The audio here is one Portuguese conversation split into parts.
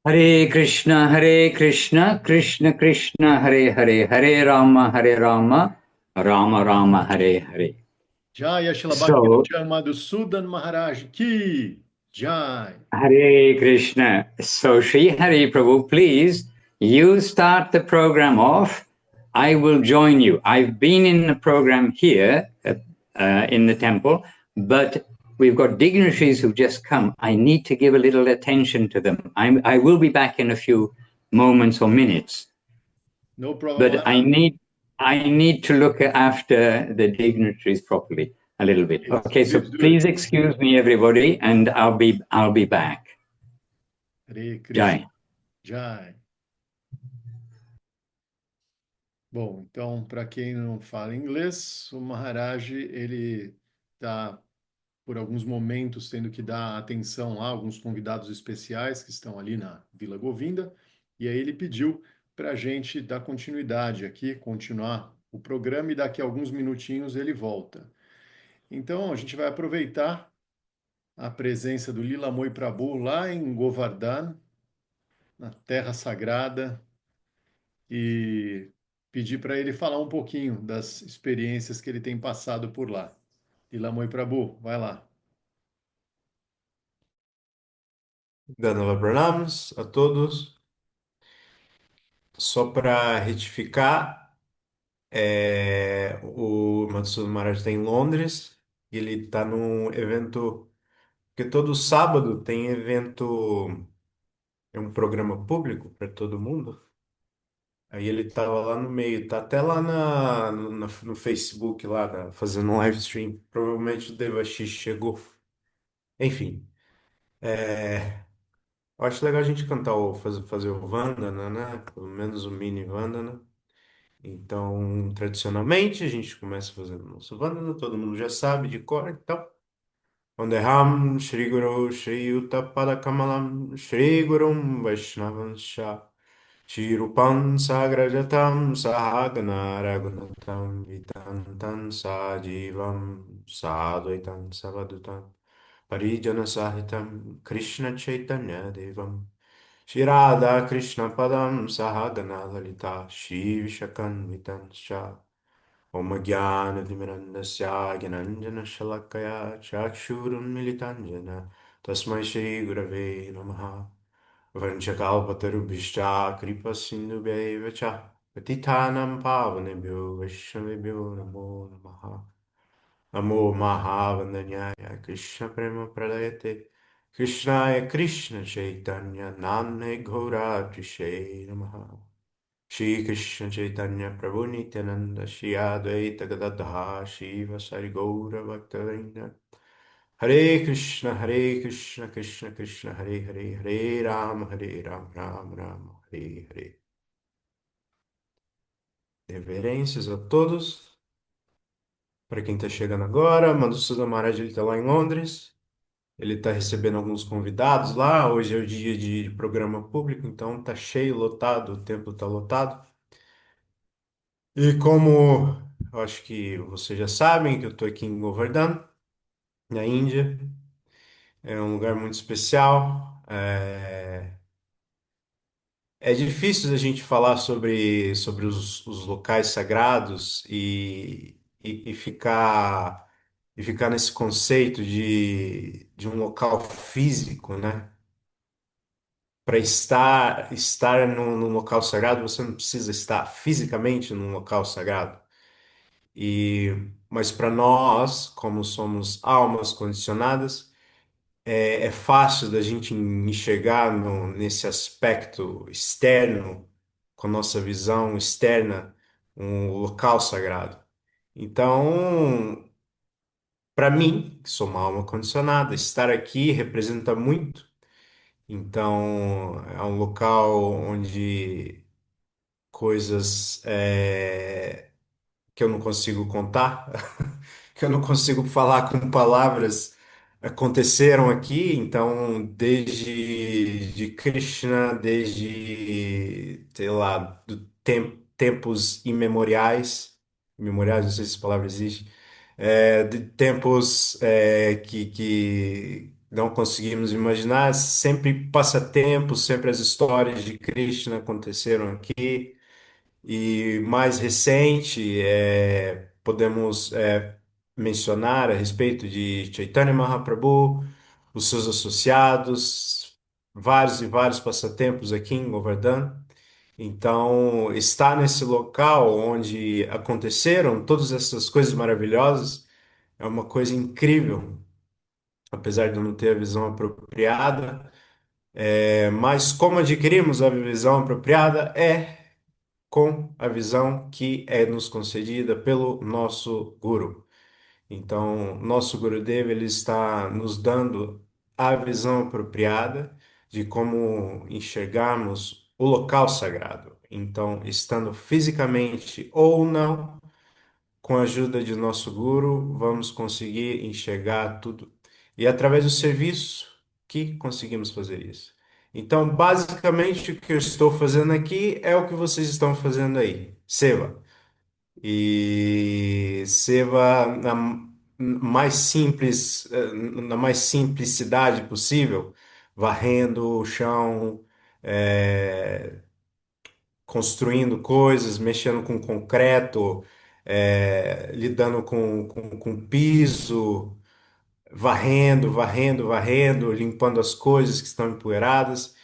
Hare Krishna, Krishna Krishna, Hare Rama, Hare Rama, Rama Rama, Hare Hare. Jai Shila Bhakti So, Madhusudan Maharaj Ki Jai. Hare Krishna. So, Sri Hari Prabhu, please, you start the program off. I will join you. I've been in the program here in the temple, but we've got dignitaries who've just come. I need to give a little attention to them. I will be back in a few moments or minutes, No problem, but Maharaj. I need to look after the dignitaries properly a little bit. Please, Okay, so please do it. please excuse me, everybody, and I'll be back. Hare Krishna Jai. Jai. Bom, então, para quem não fala inglês, o Maharaj, ele está, por alguns momentos, tendo que dar atenção lá a alguns convidados especiais que estão ali na Vila Govinda, e aí ele pediu para a gente dar continuidade aqui, continuar o programa, e daqui a alguns minutinhos ele volta. Então, a gente vai aproveitar a presença do Lila Moy Prabhu lá em Govardhan, na Terra Sagrada, e pedir para ele falar um pouquinho das experiências que ele tem passado por lá. Lila Moy Prabhu, vai lá. Danava Pranams a todos. Só para retificar, o Matsudo Maharaj está em Londres e ele está num evento, porque todo sábado tem evento, é um programa público para todo mundo. Aí ele estava lá no meio, tá até lá no Facebook, lá, fazendo um live stream. Provavelmente o Devashi chegou. Enfim, eu acho legal a gente cantar fazer o Vandana, né? Pelo menos o mini Vandana. Então, tradicionalmente, a gente começa fazendo o nosso Vandana, todo mundo já sabe de cor, então. Vandeham Shri Guru Shri Yuttapada Kamalam Shri Gurum Vaishnavansha Shri Rupam Sagrajatam Sahagana Raghunatam Vitantam Sajivam Sadvaitam Savadutam Parijana Sahitam Krishna Chaitanya Devam Shri Radha Krishna Padam Sahagana Lalita Shri Vishakan Vitanscha Om Jnana-timirandasya Gyananjana-shalakaya Chakshurunmilitanjana Tasmai Shri Gurave Namaha Vanchakalpatarubhishcha Kripa Sindhubhaiva Cha Patitanam Pavanebhyo Vaishnavebhyo Namo Namaha Namo Mahavandanyaya Krishna Prema Pradayate Krishnaya Krishna Chaitanya Namne Gaura Trishe Namaha Shri Krishna Chaitanya Prabhu Nityananda Shri Advaita Gadadha Shri Vasari Gaura Bhaktavinda Hare Krishna Krishna Krishna Hare Hare Hare Ram Ram Ram Hare Hare. Reverências a todos. Para quem está chegando agora, Madhusudana Maharaj ele está lá em Londres. Ele está recebendo alguns convidados lá. Hoje é o dia de programa público, então tá cheio, lotado, o templo está lotado. E como eu acho que vocês já sabem, que eu estou aqui em Govardhan, na Índia, é um lugar muito especial. É difícil a gente falar sobre os locais sagrados e ficar nesse conceito de um local físico, né? Para estar num local sagrado, você não precisa estar fisicamente num local sagrado. Mas para nós, como somos almas condicionadas, é fácil da gente enxergar nesse aspecto externo, com nossa visão externa, um local sagrado. Então, para mim, que sou uma alma condicionada, estar aqui representa muito. Então, é um local onde coisas que eu não consigo contar, que eu não consigo falar com palavras, aconteceram aqui. Então, desde de Krishna, desde, sei lá, tempos imemoriais, não sei se essa palavra existe, de tempos não conseguimos imaginar. Sempre passatempos, sempre as histórias de Krishna aconteceram aqui. E mais recente, podemos mencionar a respeito de Chaitanya Mahaprabhu, os seus associados, vários e vários passatempos aqui em Govardhan. Então, estar nesse local onde aconteceram todas essas coisas maravilhosas é uma coisa incrível, apesar de eu não ter a visão apropriada. Mas como adquirimos a visão apropriada com a visão que é nos concedida pelo nosso Guru. Então, nosso Gurudev, ele está nos dando a visão apropriada de como enxergarmos o local sagrado. Então, estando fisicamente ou não, com a ajuda de nosso Guru, vamos conseguir enxergar tudo. E é através do serviço que conseguimos fazer isso. Então, basicamente, o que eu estou fazendo aqui é o que vocês estão fazendo aí. Seva. E Seva na mais simplicidade possível, varrendo o chão, eh, construindo coisas, mexendo com concreto, lidando com piso, varrendo, limpando as coisas que estão empoeiradas.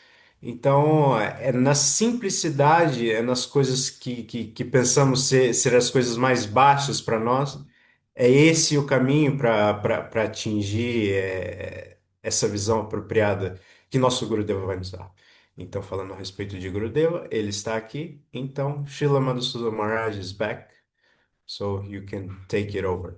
Então, é na simplicidade, é nas coisas que pensamos ser as coisas mais baixas para nós, é esse o caminho para atingir essa visão apropriada que nosso Gurudeva vai nos dar. Então, falando a respeito de Gurudeva, ele está aqui. Então, Srila Madhusudana Maharaj is back, so you can take it over.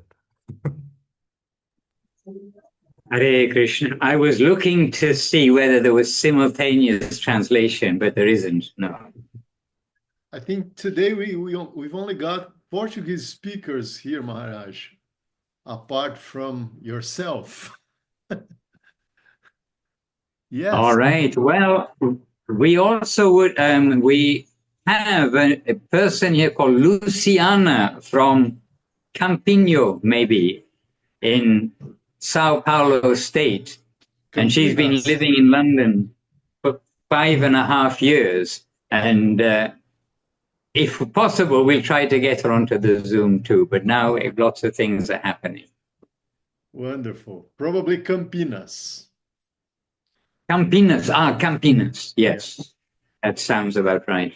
Hare Krishna. I was looking to see whether there was simultaneous translation, but there isn't. No. I think today we've only got Portuguese speakers here, Maharaj, apart from yourself. Yes. All right. Well, we also would. We have a person here called Luciana from Campinho, maybe in Sao Paulo State, and she's been Campinas. living in London for 5.5 years. And if possible, we'll try to get her onto the Zoom too. But now lots of things are happening. Wonderful. Probably Campinas. Campinas. Campinas. Yes, that sounds about right.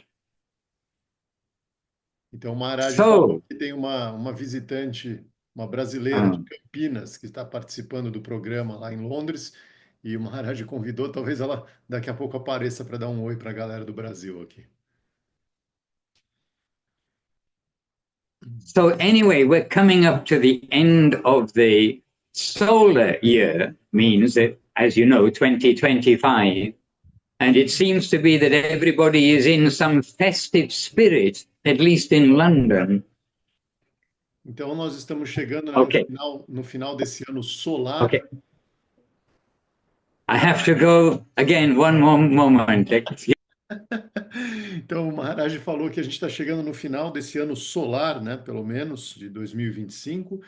Então, o Maharaj So, falou que tem uma visitante, uma brasileira de um, Campinas, que está participando do programa lá em Londres, e o Maharaj convidou, talvez ela daqui a pouco apareça para dar um oi para a galera do Brasil aqui. so anyway, we're coming up to the end of the solar year, means that, as you know, 2025. And it seems to be that everybody is in some festive spirit, at least in London. Então, nós estamos chegando, né, Okay. no final desse ano solar. Okay. I have to go again, one more moment. Então, o Maharaj falou que a gente está chegando no final desse ano solar, né, pelo menos, de 2025,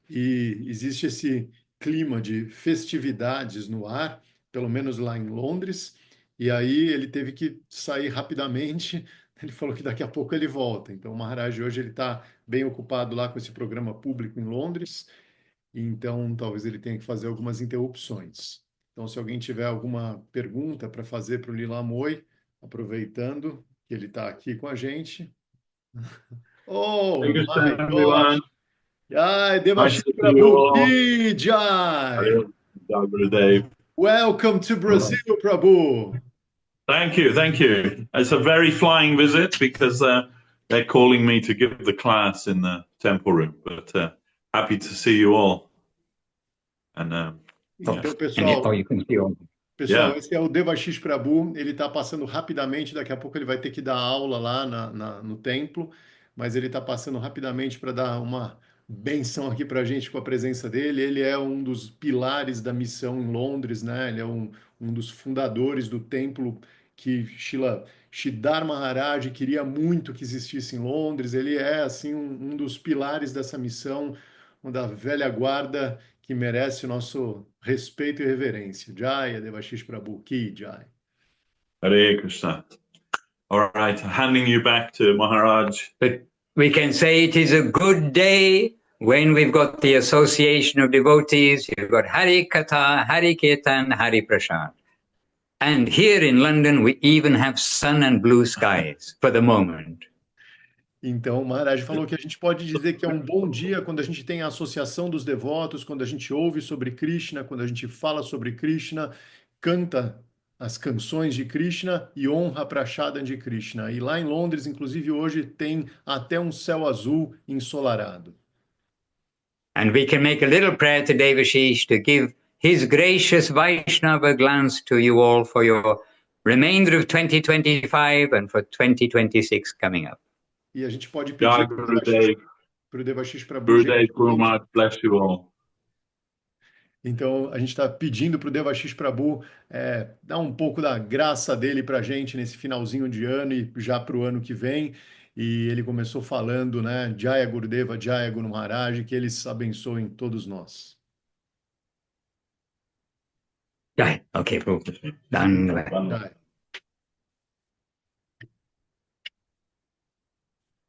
e existe esse clima de festividades no ar, pelo menos lá em Londres, e aí ele teve que sair rapidamente. Ele falou que daqui a pouco ele volta. Então, o Maharaj hoje ele está bem ocupado lá com esse programa público em Londres, e então talvez ele tenha que fazer algumas interrupções. Então, se alguém tiver alguma pergunta para fazer para o Lila Moy, aproveitando que ele está aqui com a gente. Oh, Thank you, my everyone. gosh! Jai, Nice Devashish to see you Prabhu all. ki Jai! Dave. Welcome to Brazil, Prabhu. Thank you, thank you. It's a very flying visit because they're calling me to give the class in the temple room, but happy to see you all. And Então, And pessoal, you can see all. Pessoal, esse é o Devashish Prabhu, ele está passando rapidamente, daqui a pouco ele vai ter que dar aula lá no templo, mas ele está passando rapidamente para dar uma benção aqui para a gente com a presença dele. Ele é um dos pilares da missão em Londres, né? Ele é um dos fundadores do templo que Srila Sridhar Maharaj queria muito que existisse em Londres. Ele é, assim, um dos pilares dessa missão, uma da velha guarda que merece o nosso respeito e reverência. Jai, Devashish Prabhu, Ki Jai. Hare Krishna. All right, handing you back to Maharaj. But we can say it is a good day when we've got the association of devotees. You've got Hari Katha, Hari Kirtan, Hari Prasad. And here in London, we even have sun and blue skies for the moment. Então, o Maharaj falou que a gente pode dizer que é um bom dia quando a gente tem a associação dos devotos, quando a gente ouve sobre Krishna, quando a gente fala sobre Krishna, canta as canções de Krishna e honra Prashadan de Krishna. E lá em Londres, inclusive, hoje tem até um céu azul ensolarado. And we can make a little prayer to Devashish to give his gracious Vaishnava glance to you all for your remainder of 2025 and for 2026 coming up. E a gente pode Jai pedir Gurudev, para o Devashish Prabhu. Gurudev Guru Maharaj bless you all. Então, a gente está pedindo para o Devashish Prabhu dar um pouco da graça dele para a gente nesse finalzinho de ano e já para o ano que vem. E ele começou falando, né? Jaya Gurudeva, Jaya Guru Maharaj, que eles abençoem todos nós. Jai. Okay, Prabhu. Done. Jai.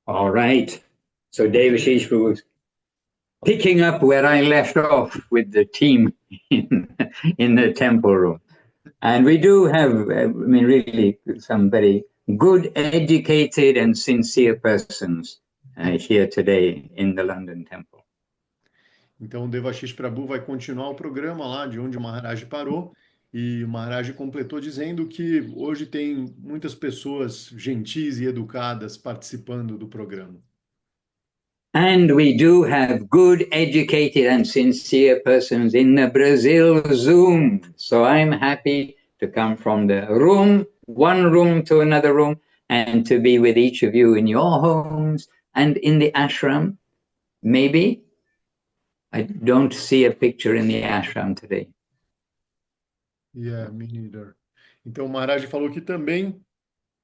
All right. So Devashish was picking up where I left off with the team in the temple room. And we do have, really some very good, educated and sincere persons here today in the London temple. Então, o Devashish Prabhu vai continuar o programa lá de onde o Maharaj parou. E o Maharaj completou dizendo que hoje tem muitas pessoas gentis e educadas participando do programa. And we do have good, educated and sincere persons in the Brazil Zoom. So I'm happy to come from the room, one room to another room, and to be with each of you in your homes and in the ashram. Maybe. I don't see a picture in the ashram today. Yeah, me neither. Então, o Maharaj falou que também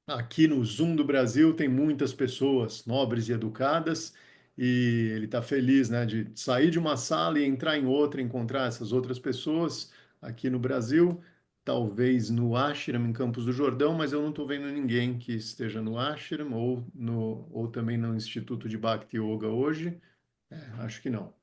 aqui no Zoom do Brasil tem muitas pessoas nobres e educadas e ele está feliz, né, de sair de uma sala e entrar em outra, encontrar essas outras pessoas aqui no Brasil, talvez no Ashram em Campos do Jordão, mas eu não estou vendo ninguém que esteja no Ashram ou também no Instituto de Bhakti Yoga hoje. Acho que não.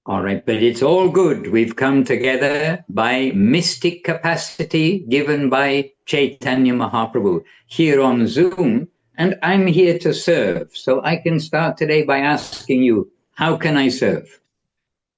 All right, but it's all good. We've come together by mystic capacity given by Chaitanya Mahaprabhu here on Zoom, and I'm here to serve. So I can start today by asking you, how can I serve?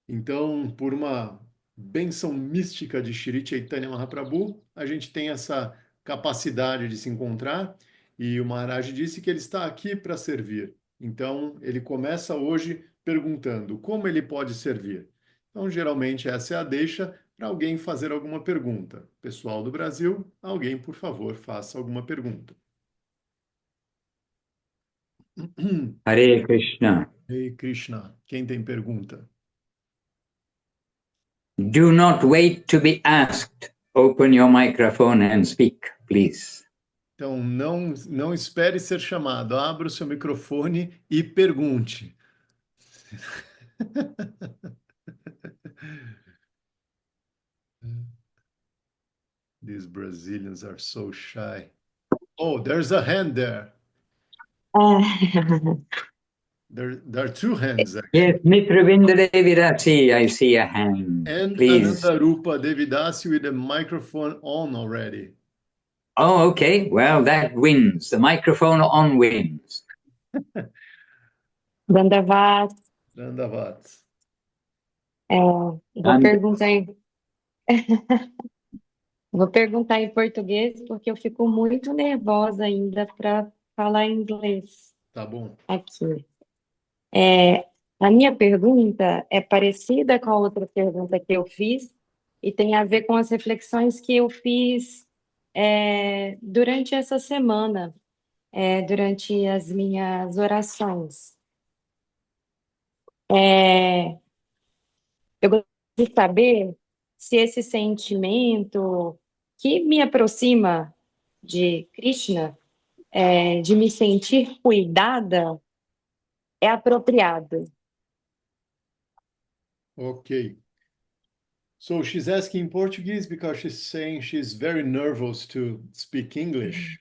Então, por uma bênção mística de Shri Chaitanya Mahaprabhu, a gente tem essa capacidade de se encontrar e o Maharaj disse que ele está aqui para servir. Então, ele começa hoje perguntando como ele pode servir. Então, geralmente, essa é a deixa para alguém fazer alguma pergunta. Pessoal do Brasil, alguém, por favor, faça alguma pergunta. Hare Krishna. Ei, Krishna, quem tem pergunta? Do not wait to be asked. Open your microphone and speak, please. Então, não espere ser chamado. Abra o seu microfone e pergunte. These Brazilians are so shy. Oh, there's a hand there. There are two hands, actually. Yes, Mitravinda Devidasi, I see a hand. And Please. Anandarupa Devidasi with the microphone on already. Oh, okay. Well, that wins. The microphone on wins. Dandavat, Dandavat. vou perguntar em... Vou perguntar em português porque eu fico muito nervosa ainda para falar inglês Tá bom. aqui. A minha pergunta é parecida com a outra pergunta que eu fiz e tem a ver com as reflexões que eu fiz durante essa semana, durante as minhas orações. Eu gostaria de saber se esse sentimento que me aproxima de Krishna, de me sentir cuidada, é apropriado. Ok. So she's asking Portuguese because she's saying she's very nervous to speak English.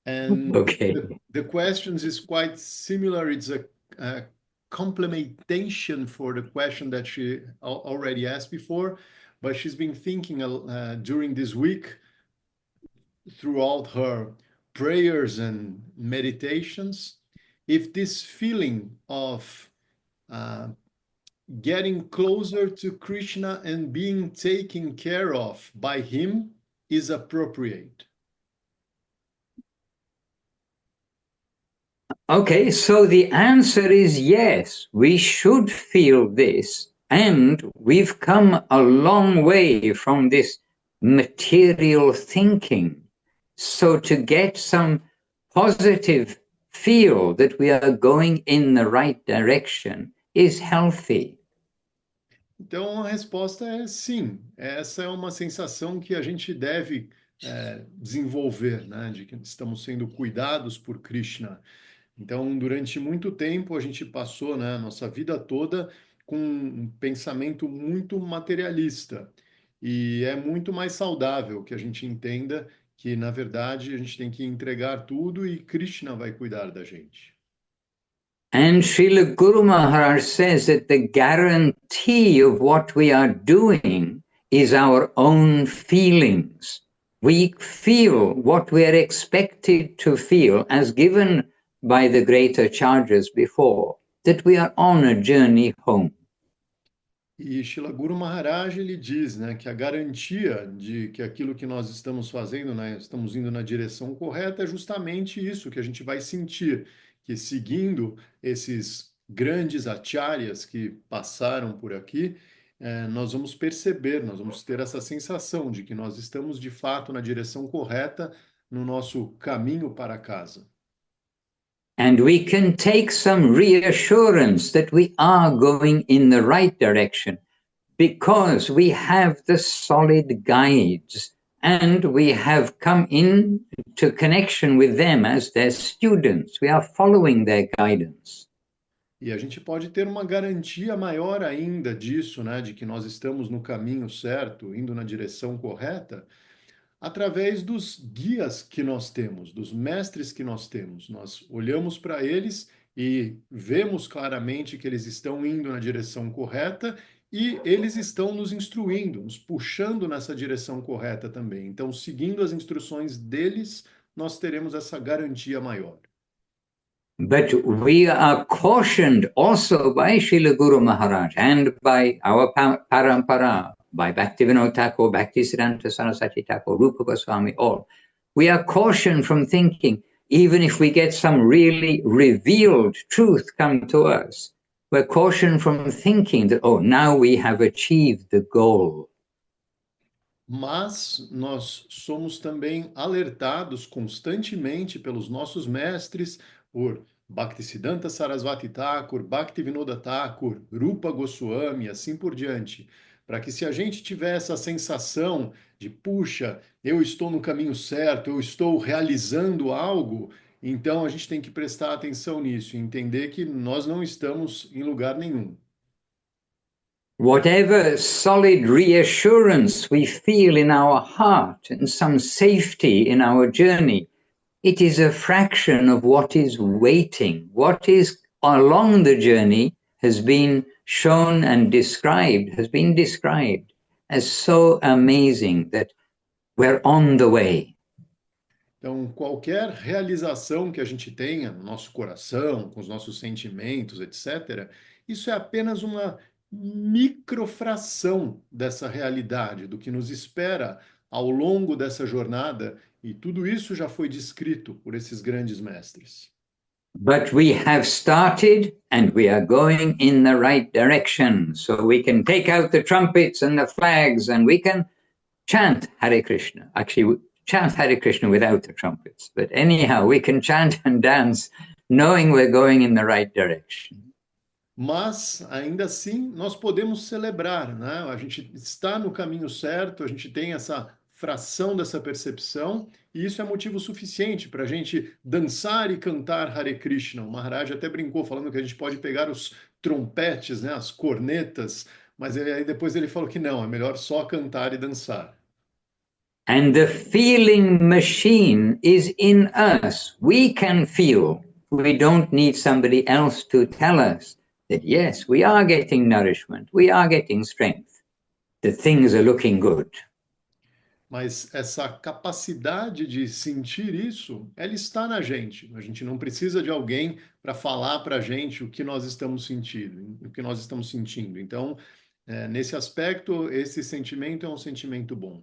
And Okay. the questions is quite similar. It's a complementation for the question that she already asked before, but she's been thinking during this week throughout her prayers and meditations if this feeling of uh, getting closer to Krishna and being taken care of by him is appropriate. Okay, so the answer is yes, we should feel this, and we've come a long way from this material thinking. So to get some positive feel that we are going in the right direction is healthy. Então a resposta é sim. Essa é uma sensação que a gente deve desenvolver, né? De que estamos sendo cuidados por Krishna. Então, durante muito tempo, a gente passou, né, a nossa vida toda com um pensamento muito materialista. E é muito mais saudável que a gente entenda que, na verdade, a gente tem que entregar tudo e Krishna vai cuidar da gente. And Srila Guru Maharaj says that the guarantee of what we are doing is our own feelings. We feel what we are expected to feel as given by the great acharyas before, that we are on a journey home. E Shila Guru Maharaj ele diz, né, que a garantia de que aquilo que nós estamos fazendo, né, estamos indo na direção correta, é justamente isso que a gente vai sentir, que seguindo esses grandes acharyas que passaram por aqui, nós vamos perceber, nós vamos ter essa sensação de que nós estamos de fato na direção correta no nosso caminho para casa. And we can take some reassurance that we are going in the right direction because we have the solid guides and we have come into connection with them as their students. We are following their guidance. E a gente pode ter uma garantia maior ainda disso, né, de que nós estamos no caminho certo, indo na direção correta, através dos guias que nós temos, dos mestres que nós temos. Nós olhamos para eles e vemos claramente que eles estão indo na direção correta e eles estão nos instruindo, nos puxando nessa direção correta também. Então, seguindo as instruções deles, nós teremos essa garantia maior. But we are cautioned also by Srila Guru Maharaj and by our parampara, by Bhaktivinoda Thakur, Bhaktisiddhanta Saraswati Thakur, Rupa Goswami, all. We are cautioned from thinking, even if we get some really revealed truth come to us, we're cautioned from thinking that, oh, now we have achieved the goal. Mas nós somos também alertados constantemente pelos nossos mestres, por Bhaktisiddhanta Sarasvati Thakur, Bhaktivinoda Thakur, Rupa Goswami, assim por diante, para que se a gente tiver essa sensação de, puxa, eu estou no caminho certo, eu estou realizando algo, então a gente tem que prestar atenção nisso e entender que nós não estamos em lugar nenhum. Whatever solid reassurance we feel in our heart and some safety in our journey, it is a fraction of what is waiting. What is along the journey has been shown and described, has been described as so amazing that we're on the way. Então, qualquer realização que a gente tenha no nosso coração, com os nossos sentimentos, etc., isso é apenas uma microfração dessa realidade, do que nos espera ao longo dessa jornada, e tudo isso já foi descrito por esses grandes mestres. But we have started and we are going in the right direction. So we can take out the trumpets and the flags and we can chant Hare Krishna. Actually, chant Hare Krishna without the trumpets. But anyhow, we can chant and dance knowing we're going in the right direction. Mas, ainda assim, nós podemos celebrar, né? A gente está no caminho certo, a gente tem essa fração dessa percepção, e isso é motivo suficiente para a gente dançar e cantar Hare Krishna. O Maharaj até brincou falando que a gente pode pegar os trompetes, né, as cornetas, Mas aí depois ele falou que não, é melhor só cantar e dançar. And the feeling machine is in us. We can feel. We don't need somebody else to tell us that, yes, we are getting nourishment, we are getting strength, that things are looking good. Mas essa capacidade de sentir isso, ela está na gente. A gente não precisa de alguém para falar para a gente o que nós estamos sentindo, o que nós estamos sentindo. Então, nesse aspecto, esse sentimento é um sentimento bom.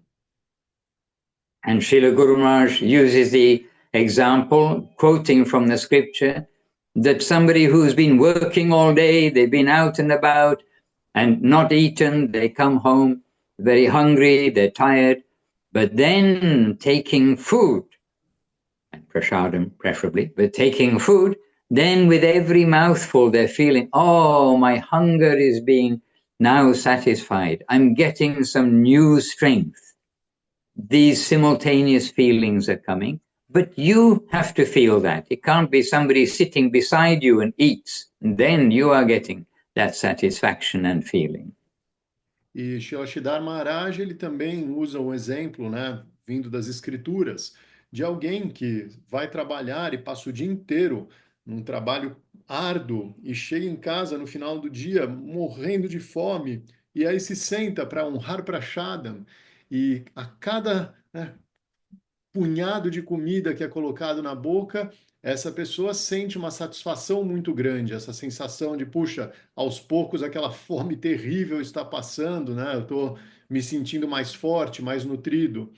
And Srila Guru Maharaj uses the example, quoting from the scripture, that somebody who's been working all day, they've been out and about and not eaten, they come home very hungry, they're tired, but then taking food, and prasadam preferably, but taking food, then with every mouthful they're feeling, oh, my hunger is being now satisfied. I'm getting some new strength. These simultaneous feelings are coming, but you have to feel that. It can't be somebody sitting beside you and eats, and then you are getting that satisfaction and feeling. E Srila Maharaj, ele também usa um exemplo, né, vindo das escrituras, de alguém que vai trabalhar e passa o dia inteiro num trabalho árduo e chega em casa no final do dia morrendo de fome e aí se senta para honrar Prashadam e a cada, né, punhado de comida que é colocado na boca, essa pessoa sente uma satisfação muito grande, essa sensação de, puxa, aos poucos aquela fome terrível está passando, né? Eu estou me sentindo mais forte, mais nutrido.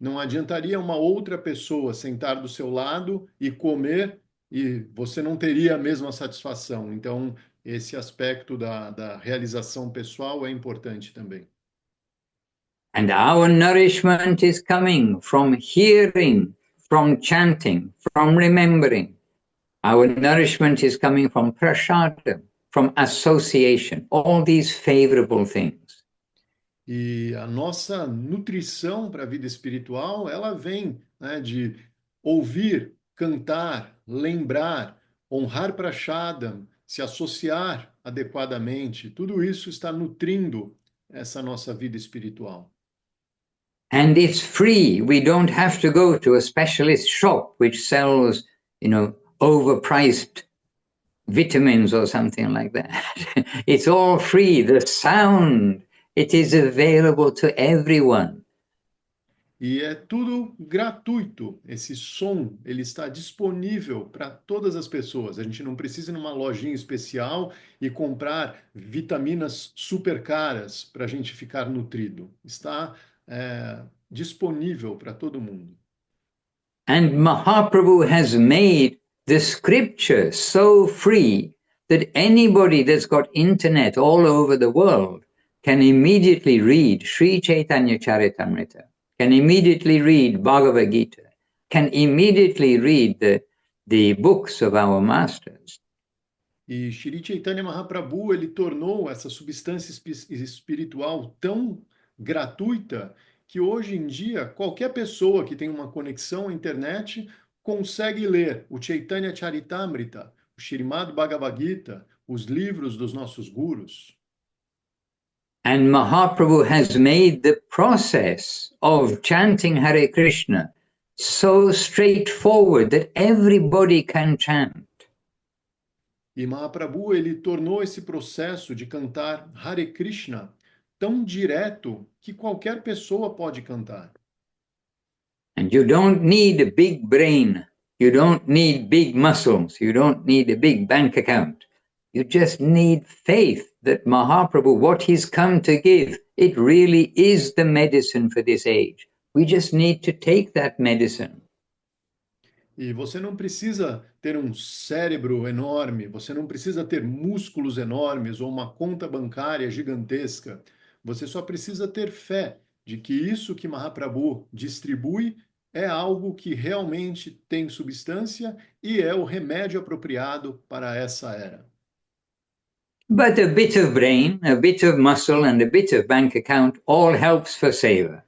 Não adiantaria uma outra pessoa sentar do seu lado e comer e você não teria a mesma satisfação. Então, esse aspecto da realização pessoal é importante também. And our nourishment is coming from hearing, from chanting, from remembering. Our nourishment is coming from prasadam, from association, all these favorable things. E a nossa nutrição para a vida espiritual, ela vem, né, de ouvir, cantar, lembrar, honrar Prashadam, se associar adequadamente. Tudo isso está nutrindo essa nossa vida espiritual. And it's free. We don't have to go to a specialist shop which sells, overpriced vitamins or something like that. It's all free. The sound, it is available to everyone. E é tudo gratuito. Esse som, ele está disponível para todas as pessoas. A gente não precisa ir numa lojinha especial e comprar vitaminas super caras para a gente ficar nutrido. Está disponível para todo mundo. And Mahaprabhu has made the scripture so free that anybody that's got internet all over the world can immediately read Sri Chaitanya Charitamrita, can immediately read Bhagavad Gita, can immediately read the books of our masters. E Shri Chaitanya Mahaprabhu, ele tornou essa substância espiritual tão gratuita que hoje em dia qualquer pessoa que tem uma conexão à internet consegue ler o Chaitanya Charitamrita, o Srimad Bhagavad Gita, os livros dos nossos gurus. And Mahaprabhu has made the process of chanting Hare Krishna so straightforward that everybody can chant. E Mahaprabhu, ele tornou esse processo de cantar Hare Krishna tão direto que qualquer pessoa pode cantar. And you don't need a big brain. You don't need big muscles. You don't need a big bank account. You just need faith that Mahaprabhu, what he's come to give, it really is the medicine for this age. We just need to take that medicine. E você não precisa ter um cérebro enorme, você não precisa ter músculos enormes ou uma conta bancária gigantesca. Você só precisa ter fé de que isso que Mahaprabhu distribui é algo que realmente tem substância e é o remédio apropriado para essa era. But a bit of brain, a bit of muscle, and a bit of bank account all helps for seva.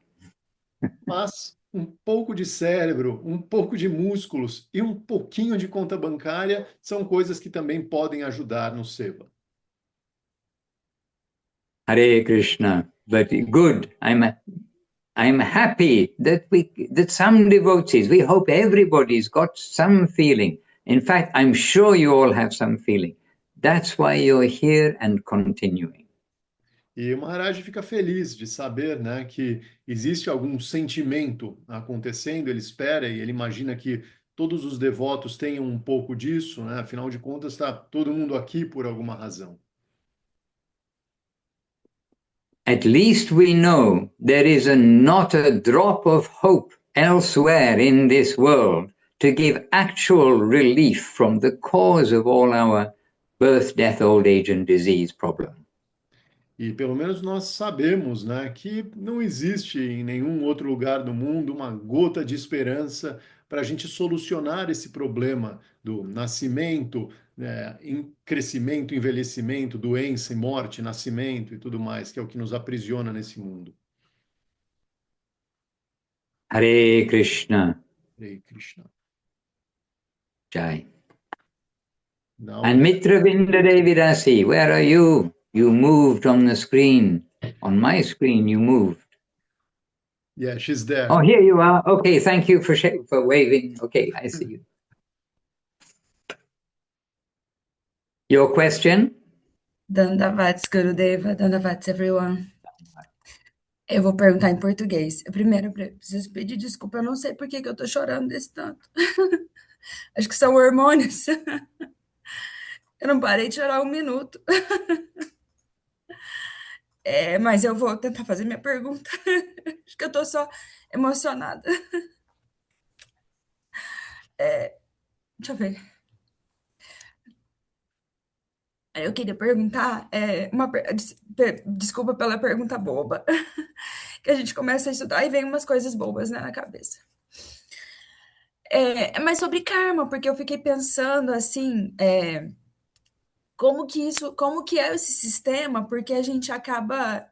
Mas um pouco de cérebro, um pouco de músculos e um pouquinho de conta bancária são coisas que também podem ajudar no seva. Hare Krishna. But good. I'm happy that some devotees, we hope everybody's got some feeling. In fact, I'm sure you all have some feeling. That's why you're here and continuing. E o Maharaj fica feliz de saber, né, que existe algum sentimento acontecendo, ele espera e ele imagina que todos os devotos tenham um pouco disso, né? Afinal de contas, está todo mundo aqui por alguma razão. At least we know there is not a drop of hope elsewhere in this world to give actual relief from the cause of all our birth, death, old age, and disease problem. E pelo menos nós sabemos, né, que não existe em nenhum outro lugar do mundo uma gota de esperança para a gente solucionar esse problema do nascimento, né, crescimento, envelhecimento, doença e morte, nascimento e tudo mais, que é o que nos aprisiona nesse mundo. Hare Krishna. Hare Krishna. Jai. Now, And Mitravinda Devidasi, where are you? You moved on the screen. On my screen, you moved. yeah, she's there. Oh, here you are. Okay, thank you for waving. Okay, I see you. Your question? Dandavats, Gurudeva, Dandavats, everyone. Eu vou perguntar em português. Primeiro, eu preciso pedir desculpa, eu não sei por que eu tô chorando desse tanto. Acho que são hormônios. Eu não parei de chorar um minuto. Mas eu vou tentar fazer minha pergunta. Acho que eu tô só emocionada. Deixa eu ver. Eu queria perguntar, desculpa pela pergunta boba, que a gente começa a estudar e vem umas coisas bobas, né, na cabeça. Mas sobre karma, porque eu fiquei pensando assim, como que é esse sistema, porque a gente acaba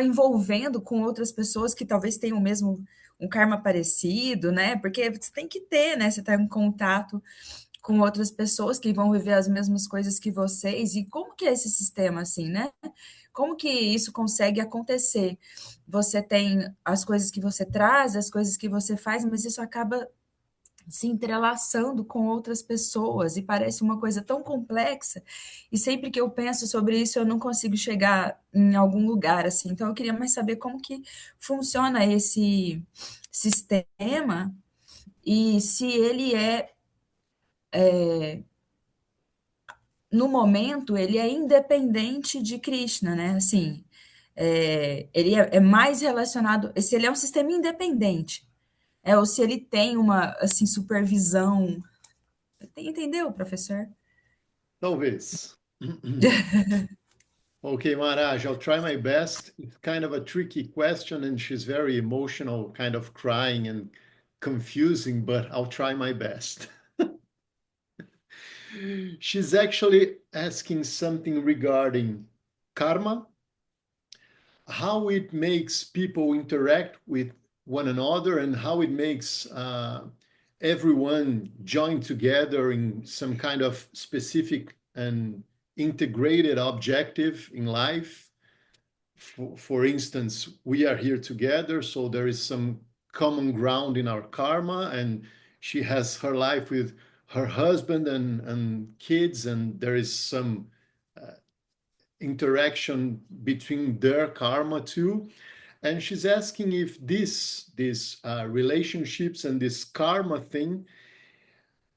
envolvendo com outras pessoas que talvez tenham mesmo um karma parecido, né? Porque você tem que ter, né? Você está em contato com outras pessoas que vão viver as mesmas coisas que vocês, e como que é esse sistema, assim, né? Como que isso consegue acontecer? Você tem as coisas que você traz, as coisas que você faz, mas isso acaba se entrelaçando com outras pessoas, e parece uma coisa tão complexa, e sempre que eu penso sobre isso, eu não consigo chegar em algum lugar, assim. Então, eu queria mais saber como que funciona esse sistema, e se ele no momento, ele é independente de Krishna, né? Assim, ele é mais relacionado, se ele é um sistema independente, ou se ele tem uma, assim, supervisão. Entendeu, professor? Talvez. Okay, Maharaj, I'll try my best. It's kind of a tricky question, and she's very emotional, kind of crying and confusing, but I'll try my best. She's actually asking something regarding karma, how it makes people interact with one another, and how it makes everyone join together in some kind of specific and integrated objective in life. For instance, we are here together, so there is some common ground in our karma, and she has her life with her husband and kids, and there is some interaction between their karma too. And she's asking if these relationships and this karma thing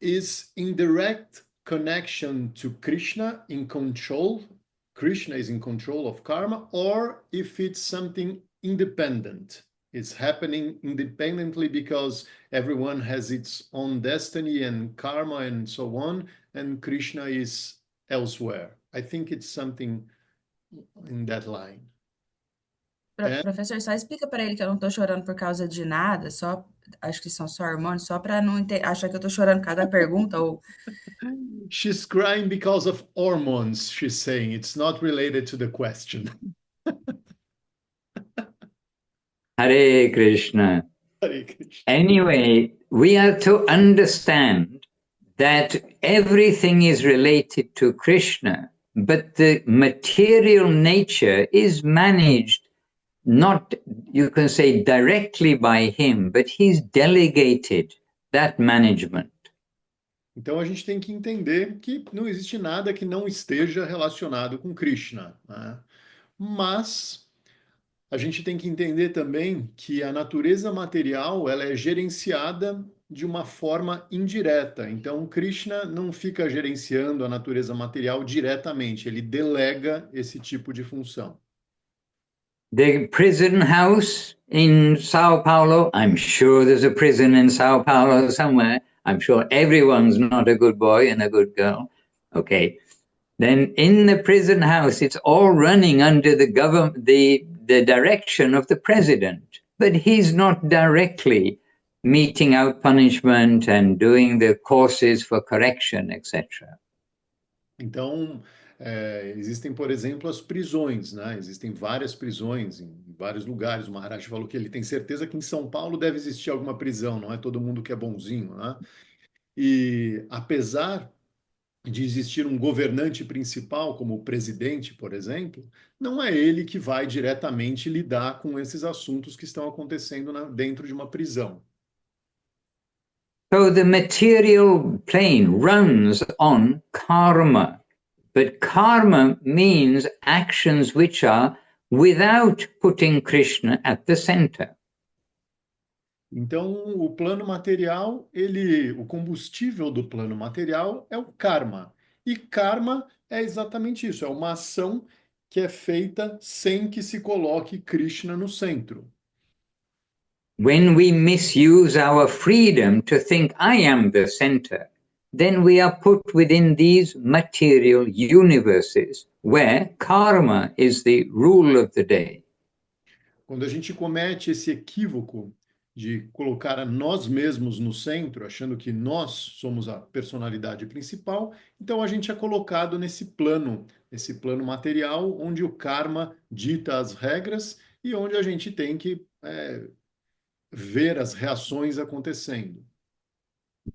is in direct connection to Krishna, in control. Krishna is in control of karma, or if it's something independent. It's happening independently because everyone has its own destiny and karma and so on, and Krishna is elsewhere. I think it's something in that line. Professor, só explica para ele que eu não estou chorando por causa de nada, só acho que são só hormônios, só para não achar que eu estou chorando por causa da pergunta ou She's crying because of hormones, she's saying. It's not related to the question. Hare Krishna. Hare Krishna. Anyway, we are to understand that everything is related to Krishna but the material nature is managed not, you can say, directly by him, but he's delegated that management. Então a gente tem que entender que não existe nada que não esteja relacionado com Krishna, né? Mas a gente tem que entender também que a natureza material ela é gerenciada de uma forma indireta. Então Krishna não fica gerenciando a natureza material diretamente, ele delega esse tipo de função. The prison house in Sao Paulo, I'm sure there's a prison in Sao Paulo somewhere. I'm sure everyone's not a good boy and a good girl. Okay. Then in the prison house, it's all running under the government, the direction of the president, but he's not directly meting out punishment and doing the courses for correction, etc. Então, existem, por exemplo, as prisões, né? Existem várias prisões em vários lugares. O Maharaj falou que ele tem certeza que em São Paulo deve existir alguma prisão, não é todo mundo que é bonzinho, né? E apesar de existir um governante principal, como o presidente, por exemplo, não é ele que vai diretamente lidar com esses assuntos que estão acontecendo dentro de uma prisão. So the material plane runs on karma, but karma means actions which are without putting Krishna at the center. Então, o plano material, o combustível do plano material é o karma. E karma é exatamente isso, é uma ação que é feita sem que se coloque Krishna no centro. When we misuse our freedom to think I am the center, then we are put within these material universes where karma is the rule of the day. Quando a gente comete esse equívoco de colocar a nós mesmos no centro, achando que nós somos a personalidade principal, então a gente é colocado nesse plano material, onde o karma dita as regras e onde a gente tem que ver as reações acontecendo.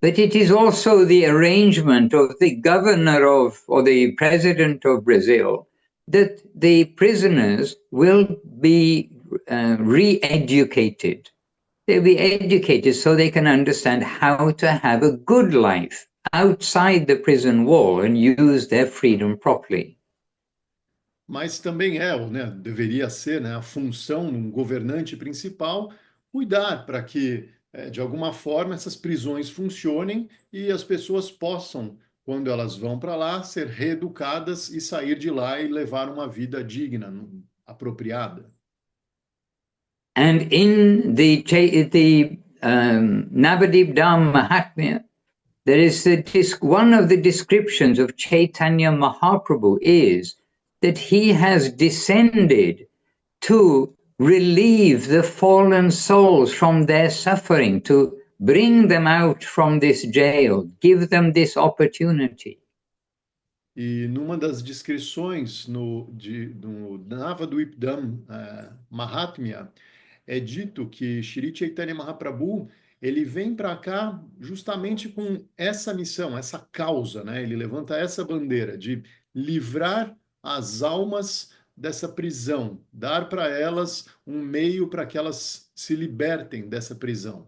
But it is also the arrangement of the governor of, or the president of Brazil, that the prisoners will be re-educated. They'll be educated so they can understand how to have a good life outside the prison wall and use their freedom properly. Mas também deveria ser, né, a função de um governante principal cuidar para que, de alguma forma, essas prisões funcionem e as pessoas possam, quando elas vão para lá, ser reeducadas e sair de lá e levar uma vida digna, apropriada. And in the Navadip Dham Mahatmya, there is one of the descriptions of Chaitanya Mahaprabhu is that he has descended to relieve the fallen souls from their suffering, to bring them out from this jail, give them this opportunity. E numa das descrições no Navadvip Dham Mahatmya, é dito que Shri Chaitanya Mahaprabhu ele vem para cá justamente com essa missão, essa causa, né? Ele levanta essa bandeira de livrar as almas dessa prisão, dar para elas um meio para que elas se libertem dessa prisão.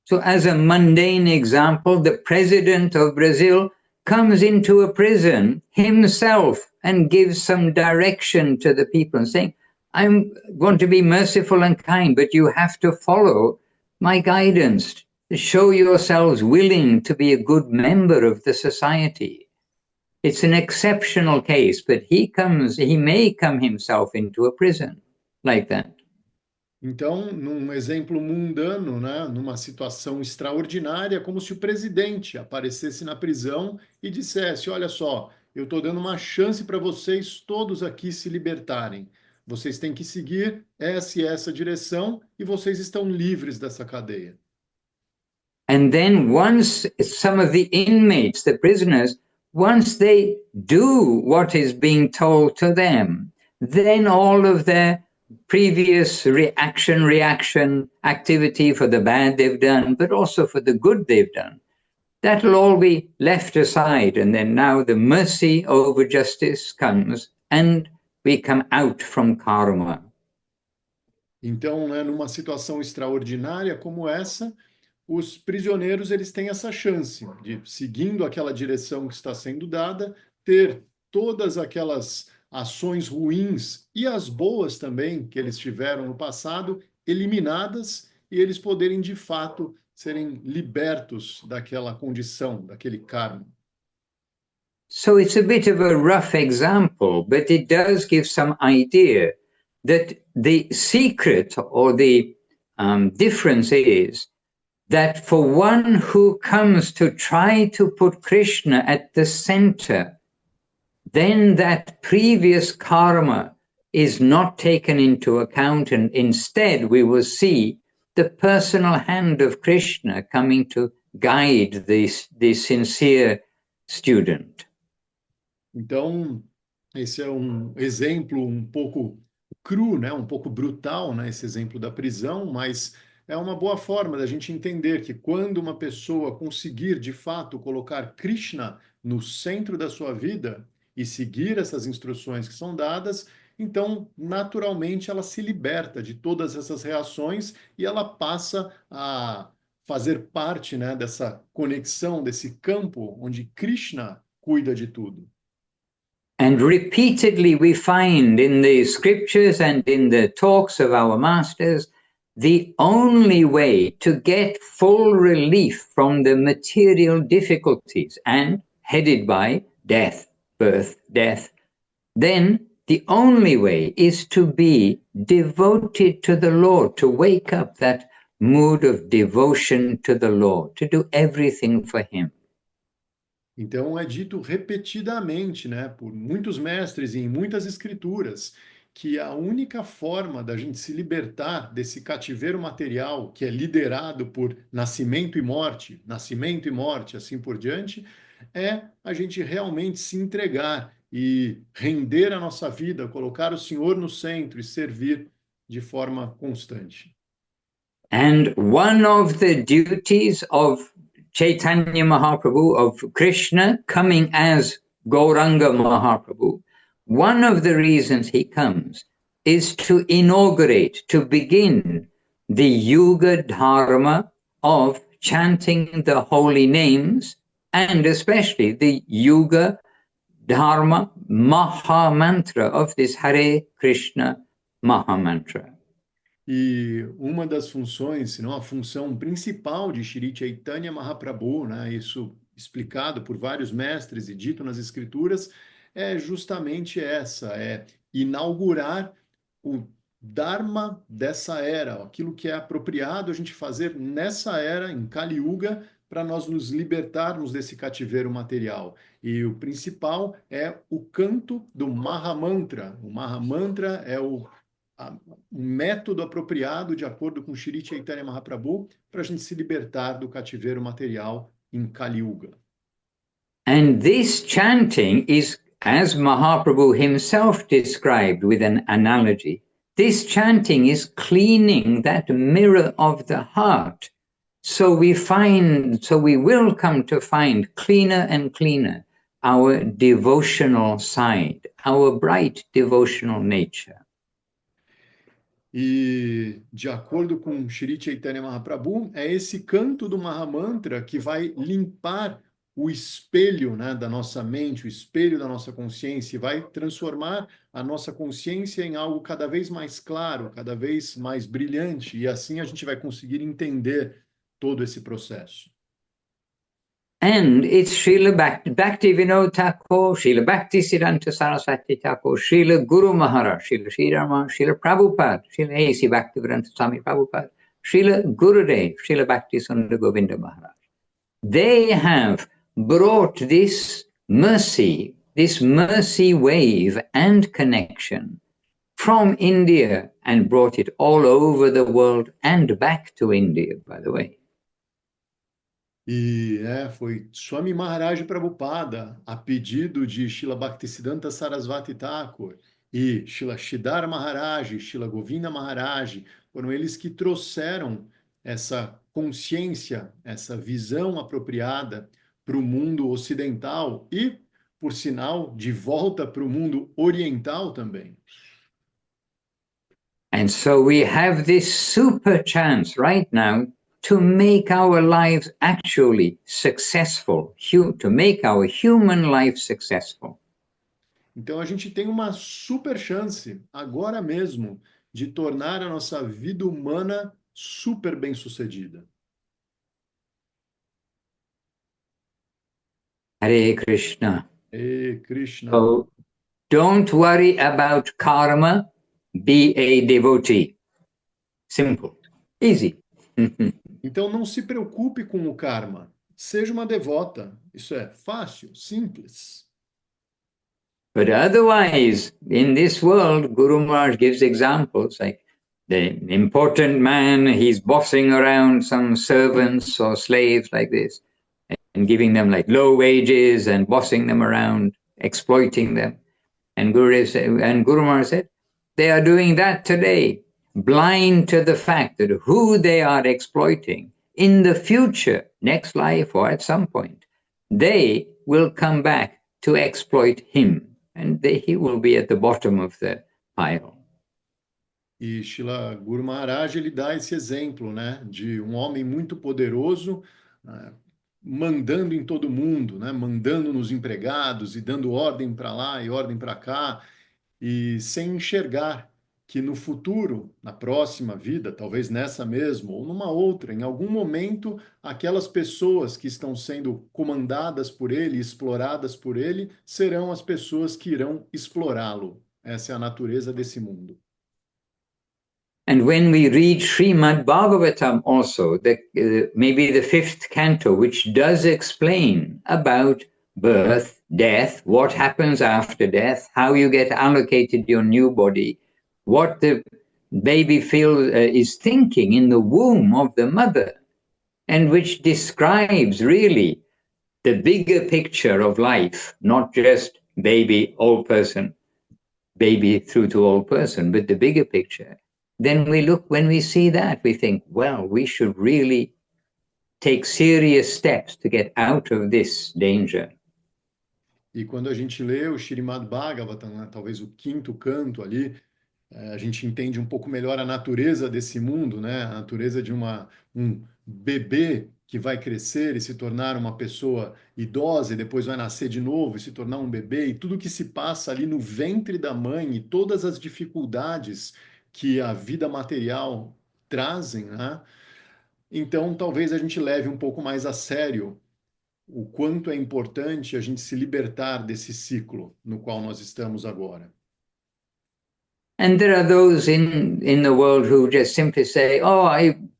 So as a mundane example, the president of Brazil comes into a prison himself and gives some direction to the people and saying, I'm going to be merciful and kind, but you have to follow my guidance. Show yourselves willing to be a good member of the society. It's an exceptional case, but he may come himself into a prison like that. Então, num exemplo mundano, né, numa situação extraordinária, como se o presidente aparecesse na prisão e dissesse, olha só, eu estou dando uma chance para vocês todos aqui se libertarem. Vocês têm que seguir essa e essa direção e vocês estão livres dessa cadeia. And then once some of the inmates, the prisoners, once they do what is being told to them, then all of their previous reaction activity for the bad they've done, but also for the good they've done, that'll all be left aside. And then now the mercy over justice comes and we come out from karma. Então, né, numa situação extraordinária como essa, os prisioneiros eles têm essa chance de, seguindo aquela direção que está sendo dada, ter todas aquelas ações ruins e as boas também que eles tiveram no passado eliminadas e eles poderem de fato serem libertos daquela condição, daquele karma. So it's a bit of a rough example, but it does give some idea that the secret or the difference is that for one who comes to try to put Krishna at the center, then that previous karma is not taken into account, and instead we will see the personal hand of Krishna coming to guide the sincere student. Então, esse é um exemplo um pouco cru, né? Um pouco brutal, né? Esse exemplo da prisão, mas é uma boa forma da gente entender que quando uma pessoa conseguir, de fato, colocar Krishna no centro da sua vida e seguir essas instruções que são dadas, então, naturalmente, ela se liberta de todas essas reações e ela passa a fazer parte, né, dessa conexão, desse campo onde Krishna cuida de tudo. And repeatedly we find in the scriptures and in the talks of our masters, the only way to get full relief from the material difficulties and headed by death, birth, death, then the only way is to be devoted to the Lord, to wake up that mood of devotion to the Lord, to do everything for Him. Então é dito repetidamente, né, por muitos mestres e em muitas escrituras, que a única forma da gente se libertar desse cativeiro material, que é liderado por nascimento e morte, assim por diante, é a gente realmente se entregar e render a nossa vida, colocar o Senhor no centro e servir de forma constante. And one of the duties of Chaitanya Mahaprabhu, of Krishna coming as Gauranga Mahaprabhu, one of the reasons he comes is to inaugurate, to begin the Yuga Dharma of chanting the holy names, and especially the Yuga Dharma Maha Mantra of this Hare Krishna Maha Mantra. E uma das funções, se não a função principal de Shri Chaitanya Mahaprabhu, né, isso explicado por vários mestres e dito nas escrituras, é justamente essa, é inaugurar o Dharma dessa era, aquilo que é apropriado a gente fazer nessa era, em Kali Yuga, para nós nos libertarmos desse cativeiro material. E o principal é o canto do Mahamantra. O Mahamantra é um método apropriado, de acordo com Shri Chaitanya Mahaprabhu, para a gente se libertar do cativeiro material em Kali Yuga. And this chanting is, as Mahaprabhu himself described with an analogy, this chanting is cleaning that mirror of the heart. So we will come to find cleaner and cleaner our devotional side, our bright devotional nature. E, de acordo com Shri Chaitanya Mahaprabhu, é esse canto do Mahamantra que vai limpar o espelho, né, da nossa mente, o espelho da nossa consciência, e vai transformar a nossa consciência em algo cada vez mais claro, cada vez mais brilhante, e assim a gente vai conseguir entender todo esse processo. And it's Srila Bhaktivinoda Thakur, Srila Bhaktisiddhanta Saraswati Thakur, Srila Guru Maharaj, Srila Sri Rama, Srila Prabhupada, Srila A.C. Bhaktivedanta Swami Prabhupada, Srila Gurudev, Srila Bhaktisundara Govinda Maharaj. They have brought this mercy wave and connection from India and brought it all over the world and back to India, by the way. E foi Swami Maharaj Prabhupada, a pedido de Srila Bhaktisiddhanta Sarasvati Thakur e Srila Sridhar Maharaj, Srila Govinda Maharaj, foram eles que trouxeram essa consciência, essa visão apropriada para o mundo ocidental e, por sinal, de volta para o mundo oriental também. And so we have this super chance right now to make our lives actually successful, to make our human life successful. Então a gente tem uma super chance agora mesmo de tornar a nossa vida humana super bem-sucedida. Hare Krishna. E Krishna. So don't worry about karma, be a devotee. Simple, easy. Então não se preocupe com o karma. Seja uma devota. Isso é fácil, simples. But otherwise, in this world, Guru Maharaj gives examples like the important man, he's bossing around some servants or slaves like this and giving them like low wages and bossing them around, exploiting them. And Guru Maharaj said, they are doing that today, blind to the fact that who they are exploiting in the future, next life or at some point, they will come back to exploit him. And he will be at the bottom of the pile. E Srila Guru Maharaj, ele dá esse exemplo, né, de um homem muito poderoso, mandando em todo mundo, né, mandando nos empregados e dando ordem para lá e ordem para cá, e sem enxergar que no futuro, na próxima vida, talvez nessa mesma ou numa outra, em algum momento, aquelas pessoas que estão sendo comandadas por ele, exploradas por ele, serão as pessoas que irão explorá-lo. Essa é a natureza desse mundo. And when we read Srimad Bhagavatam also, maybe the 5th canto, which does explain about birth, death, what happens after death, how you get allocated your new body, what the baby is thinking in the womb of the mother, and which describes really the bigger picture of life, not just baby, old person, baby through to old person, but the bigger picture. Then when we see that, we think, well, we should really take serious steps to get out of this danger. E quando a gente lê o Srimad Bhagavatam, né, talvez o 5º canto ali, a gente entende um pouco melhor a natureza desse mundo, né? A natureza de um bebê que vai crescer e se tornar uma pessoa idosa e depois vai nascer de novo e se tornar um bebê, e tudo que se passa ali no ventre da mãe e todas as dificuldades que a vida material trazem, né? Então, talvez a gente leve um pouco mais a sério o quanto é importante a gente se libertar desse ciclo no qual nós estamos agora. And there are those in the world who just simply say, "Oh,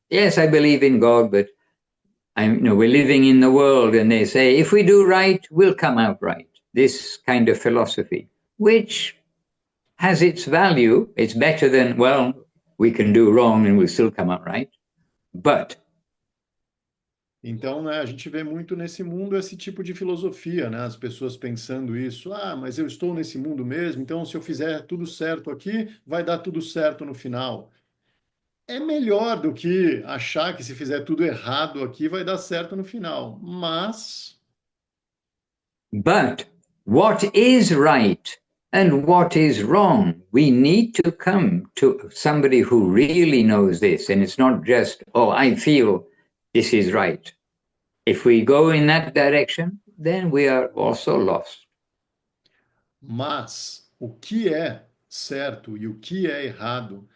yes, I believe in God, but we're living in the world," and they say, "If we do right, we'll come out right." This kind of philosophy, which has its value. It's better than, well, we can do wrong and we'll still come out right. But então, né, a gente vê muito nesse mundo esse tipo de filosofia, né? As pessoas pensando isso, mas eu estou nesse mundo mesmo, então se eu fizer tudo certo aqui, vai dar tudo certo no final. É melhor do que achar que se fizer tudo errado aqui, vai dar certo no final. But what is right and what is wrong, we need to come to somebody who really knows this, and it's not just, oh, I feel this is right. If we go in that direction, then we are also lost. Mas o que é certo e o que é errado,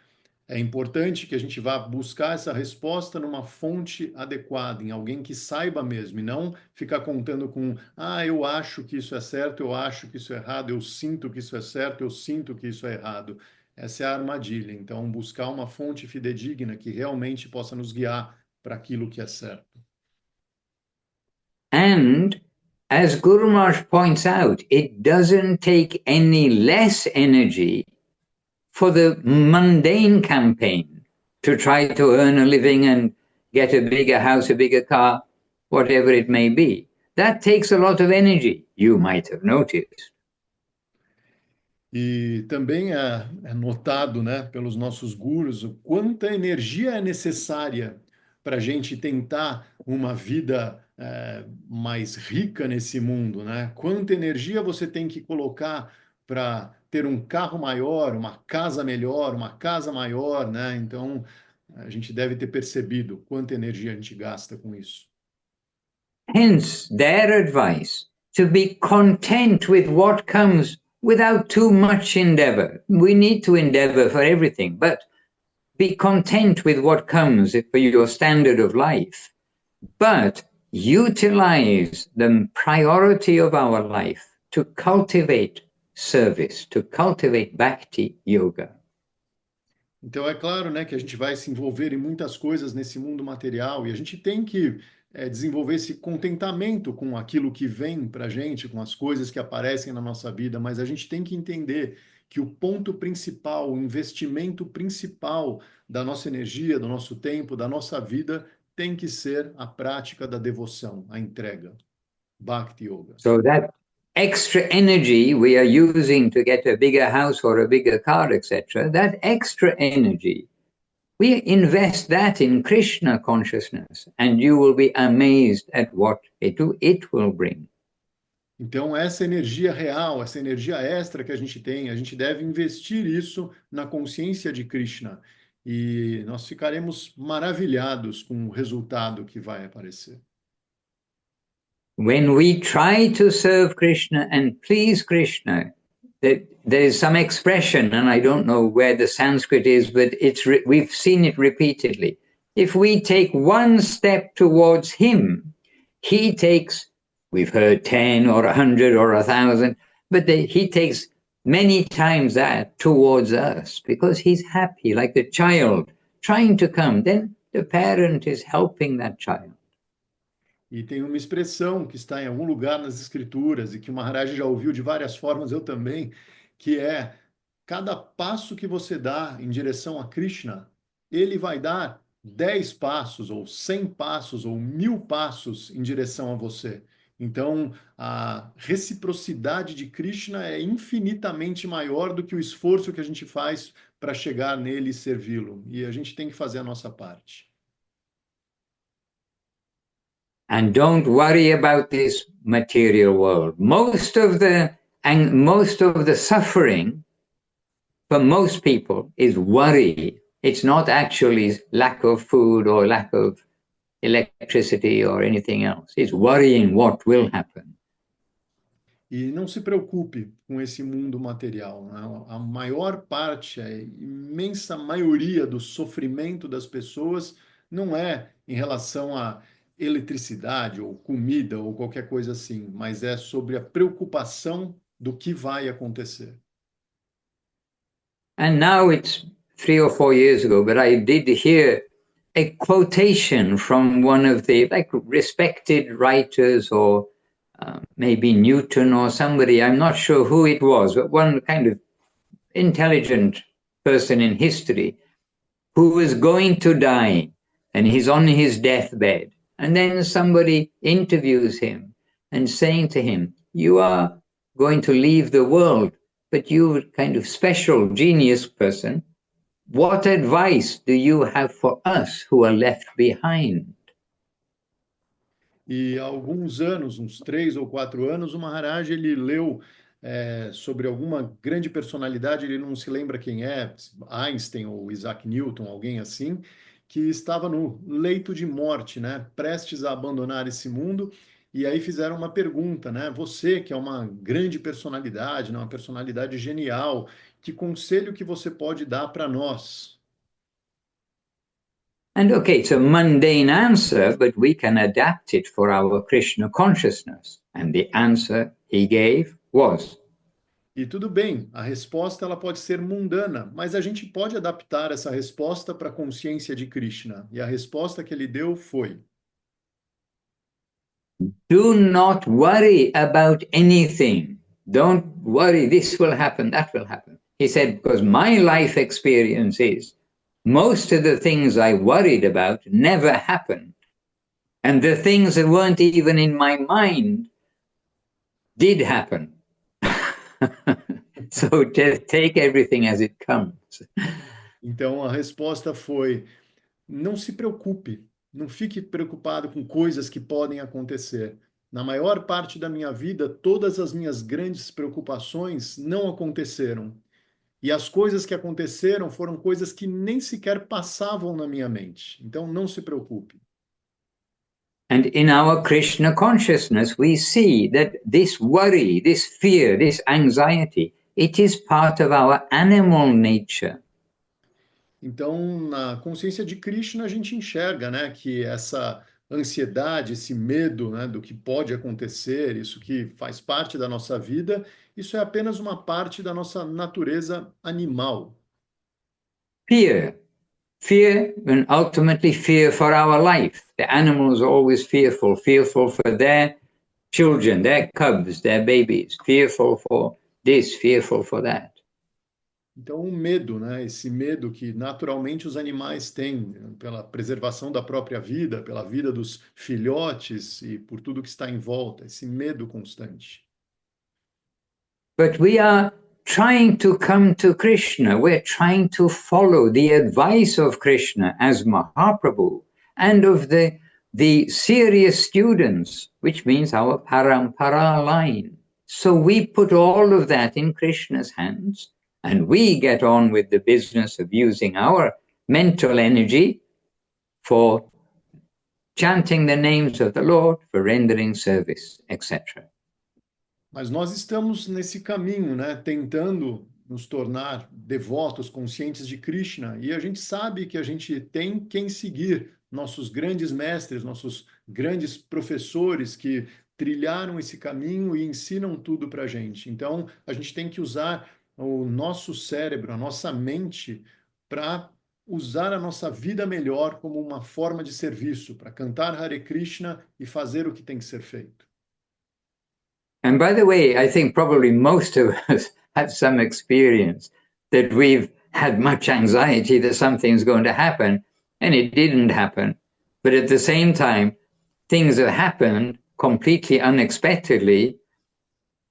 é importante que a gente vá buscar essa resposta numa fonte adequada, em alguém que saiba mesmo, e não ficar contando com, eu acho que isso é certo, eu acho que isso é errado, eu sinto que isso é certo, eu sinto que isso é errado. Essa é a armadilha. Então, buscar uma fonte fidedigna que realmente possa nos guiar para aquilo que é certo. And as Guru Maharaj points out, it doesn't take any less energy for the mundane campaign to try to earn a living and get a bigger house, a bigger car, whatever it may be. That takes a lot of energy, you might have noticed. E também é notado, né, pelos nossos gurus, o quanta energia é necessária para a gente tentar uma vida mais rica nesse mundo, né? Quanta energia você tem que colocar para ter um carro maior, uma casa melhor, uma casa maior, né? Então, a gente deve ter percebido quanta energia a gente gasta com isso. Hence, their advice to be content with what comes without too much endeavor. We need to endeavor for everything, but be content with what comes for your standard of life. But utilize the priority of our life to cultivate service, to cultivate bhakti yoga. Então, é claro, né, que a gente vai se envolver em muitas coisas nesse mundo material e a gente tem que desenvolver esse contentamento com aquilo que vem para a gente, com as coisas que aparecem na nossa vida, mas a gente tem que entender que o ponto principal, o investimento principal da nossa energia, do nosso tempo, da nossa vida, tem que ser a prática da devoção, a entrega. Bhakti Yoga. So that extra energy we are using to get a bigger house or a bigger car, etc., that extra energy, we invest that in Krishna consciousness, and you will be amazed at what it will bring. Então, essa energia real, essa energia extra que a gente deve investir isso na consciência de Krishna. E nós ficaremos maravilhados com o resultado que vai aparecer. When we try to serve Krishna and please Krishna, there is some expression, and I don't know where the Sanskrit is, but we've seen it repeatedly. If we take one step towards him, he takes, we've heard 10 or 100 or 1,000, but he takes many times that towards us because he's happy, like the child trying to come. Then the parent is helping that child. E tem uma expressão que está em algum lugar nas escrituras e que o Maharaj já ouviu de várias formas, eu também, que é cada passo que você dá em direção a Krishna, ele vai dar 10 passos, ou 100 passos, ou 1000 passos em direção a você. Então, a reciprocidade de Krishna é infinitamente maior do que o esforço que a gente faz para chegar nele e servi-lo. E a gente tem que fazer a nossa parte. And don't worry about this material world. Most of the suffering for most people is worry. It's not actually lack of food or lack of electricity or anything else. It's worrying what will happen. E não se preocupe com esse mundo material, né? A maior parte, a imensa maioria do sofrimento das pessoas não é em relação a eletricidade ou comida ou qualquer coisa assim, mas é sobre a preocupação do que vai acontecer. And now it's 3 or 4 years ago, but I did hear a quotation from one of the respected writers or maybe Newton or somebody, I'm not sure who it was, but one kind of intelligent person in history who was going to die and he's on his deathbed. And then somebody interviews him and saying to him, you are going to leave the world, but you're a kind of special genius person. What advice do you have for us who are left behind? E há alguns anos, uns 3 ou 4 anos, o Maharaj ele leu sobre alguma grande personalidade, ele não se lembra quem é, Einstein ou Isaac Newton, alguém assim, que estava no leito de morte, né, prestes a abandonar esse mundo, e aí fizeram uma pergunta, né, você que é uma grande personalidade, né, uma personalidade genial, que conselho que você pode dar para nós? And okay, it's a mundane answer, but we can adapt it for our Krishna consciousness. And the answer he gave was. E tudo bem, a resposta ela pode ser mundana, mas a gente pode adaptar essa resposta para a consciência de Krishna. E a resposta que ele deu foi: do not worry about anything. Don't worry, this will happen, that will happen. He said, because my life experience is most of the things I worried about never happened. And the things that weren't even in my mind did happen. So just take everything as it comes. Então a resposta foi: não se preocupe não fique preocupado com coisas que podem acontecer. Na maior parte da minha vida, todas as minhas grandes preocupações não aconteceram. E as coisas que aconteceram foram coisas que nem sequer passavam na minha mente. Então, não se preocupe. And in our Krishna consciousness, we see that this worry, this fear, this anxiety, it is part of our animal nature. Então, na consciência de Krishna, a gente enxerga, né, que essa ansiedade, esse medo, né, do que pode acontecer, isso que faz parte da nossa vida, isso é apenas uma parte da nossa natureza animal. Fear, fear, and ultimately fear for our life. The animals are always fearful, fearful for their children, their cubs, their babies, fearful for this, fearful for that. Então, o medo, né, esse medo que naturalmente os animais têm pela preservação da própria vida, pela vida dos filhotes e por tudo que está em volta, esse medo constante. But we are trying to come to Krishna. We're trying to follow the advice of Krishna as Mahaprabhu and of the serious students, which means our parampara line. So we put all of that in Krishna's hands, and we get on with the business of using our mental energy for chanting the names of the Lord, for rendering service, etc. Mas nós estamos nesse caminho, né, tentando nos tornar devotos, conscientes de Krishna, e a gente sabe que a gente tem quem seguir, nossos grandes mestres, nossos grandes professores que trilharam esse caminho e ensinam tudo para a gente. Então, a gente tem que usar o nosso cérebro, a nossa mente, para usar a nossa vida melhor como uma forma de serviço, para cantar Hare Krishna e fazer o que tem que ser feito. And by the way, I think probably most of us have some experience that we've had much anxiety that something's going to happen and it didn't happen. But at the same time, things have happened completely unexpectedly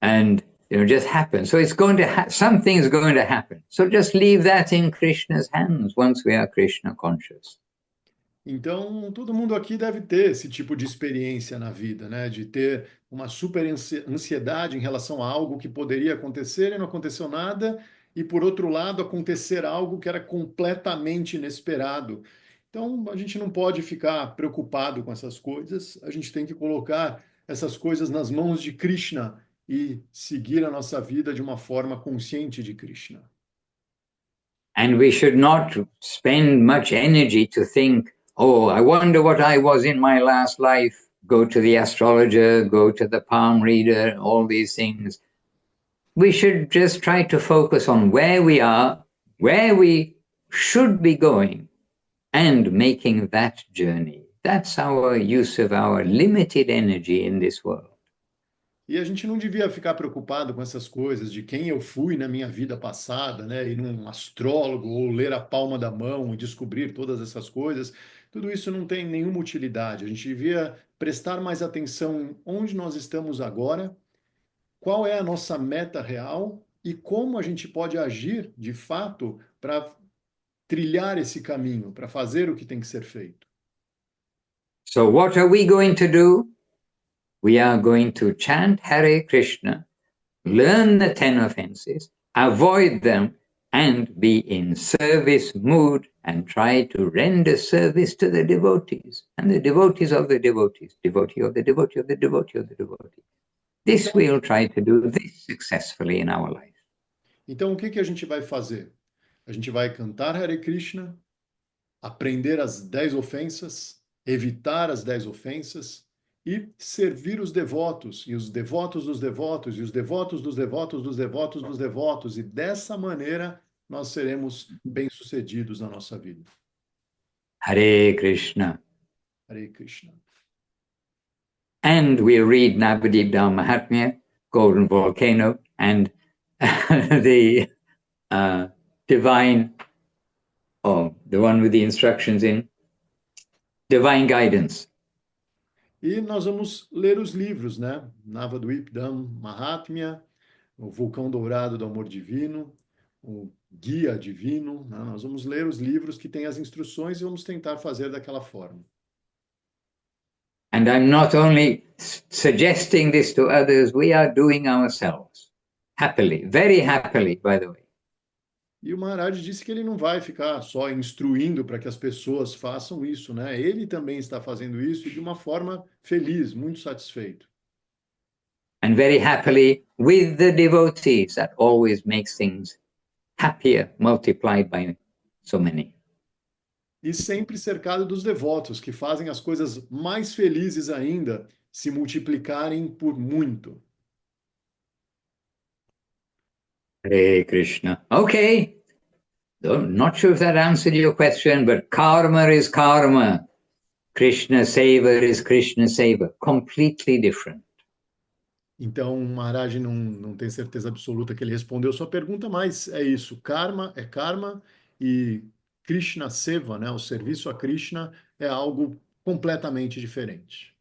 and just happen. So it's going to something is going to happen. So just leave that in Krishna's hands once we are Krishna conscious. Então, todo mundo aqui deve ter esse tipo de experiência na vida, né? De ter uma super ansiedade em relação a algo que poderia acontecer e não aconteceu nada, e por outro lado, acontecer algo que era completamente inesperado. Então, a gente não pode ficar preocupado com essas coisas, a gente tem que colocar essas coisas nas mãos de Krishna e seguir a nossa vida de uma forma consciente de Krishna. And we should not spend much energy to think, oh, I wonder what I was in my last life. Go to the astrologer, go to the palm reader, all these things. We should just try to focus on where we are, where we should be going, and making that journey. That's our use of our limited energy in this world. E a gente não devia ficar preocupado com essas coisas de quem eu fui na minha vida passada, né? Ir num astrólogo ou ler a palma da mão e descobrir todas essas coisas. Tudo isso não tem nenhuma utilidade. A gente devia prestar mais atenção em onde nós estamos agora, qual é a nossa meta real e como a gente pode agir de fato para trilhar esse caminho, para fazer o que tem que ser feito. So what are we going to do? We are going to chant Hare Krishna, learn the 10 offenses, avoid them, and be in service mood and try to render service to the devotees and the devotees of the devotees, devotee of the devotee of the devotee of the devotee. This we'll try to do this successfully in our life. Então, o que a gente vai fazer? A gente vai cantar Hare Krishna, aprender as 10 ofensas, evitar as 10 ofensas, e servir os devotos, e os devotos dos devotos, e os devotos dos devotos dos devotos dos devotos, e dessa maneira nós seremos bem-sucedidos na nossa vida. Hare Krishna. Hare Krishna. And we'll read Navadip Dham Mahatmya, Golden Volcano, and the divine, the one with the instructions in Divine Guidance. E nós vamos ler os livros, né? Navadvipdham Mahatmya, o Vulcão Dourado do Amor Divino, o Guia Divino, né? Nós vamos ler os livros que têm as instruções e vamos tentar fazer daquela forma. And I'm not only suggesting this to others, we are doing ourselves. Happily, very happily, by the way. E o Maharaj disse que ele não vai ficar só instruindo para que as pessoas façam isso, né? Ele também está fazendo isso e de uma forma feliz, muito satisfeito. And very happily with the devotees. That always makes things happier, multiplied by so many. E sempre cercado dos devotos, que fazem as coisas mais felizes ainda se multiplicarem por muito. Hare Krishna. Okay. Not sure if that answered your question, but karma is karma. Krishna Seva is Krishna Seva. Completely different. Então, o Maharaj não tem certeza absoluta que ele respondeu sua pergunta, mas é isso. Karma é karma e Krishna Seva, né, o serviço a Krishna, é algo completamente diferente.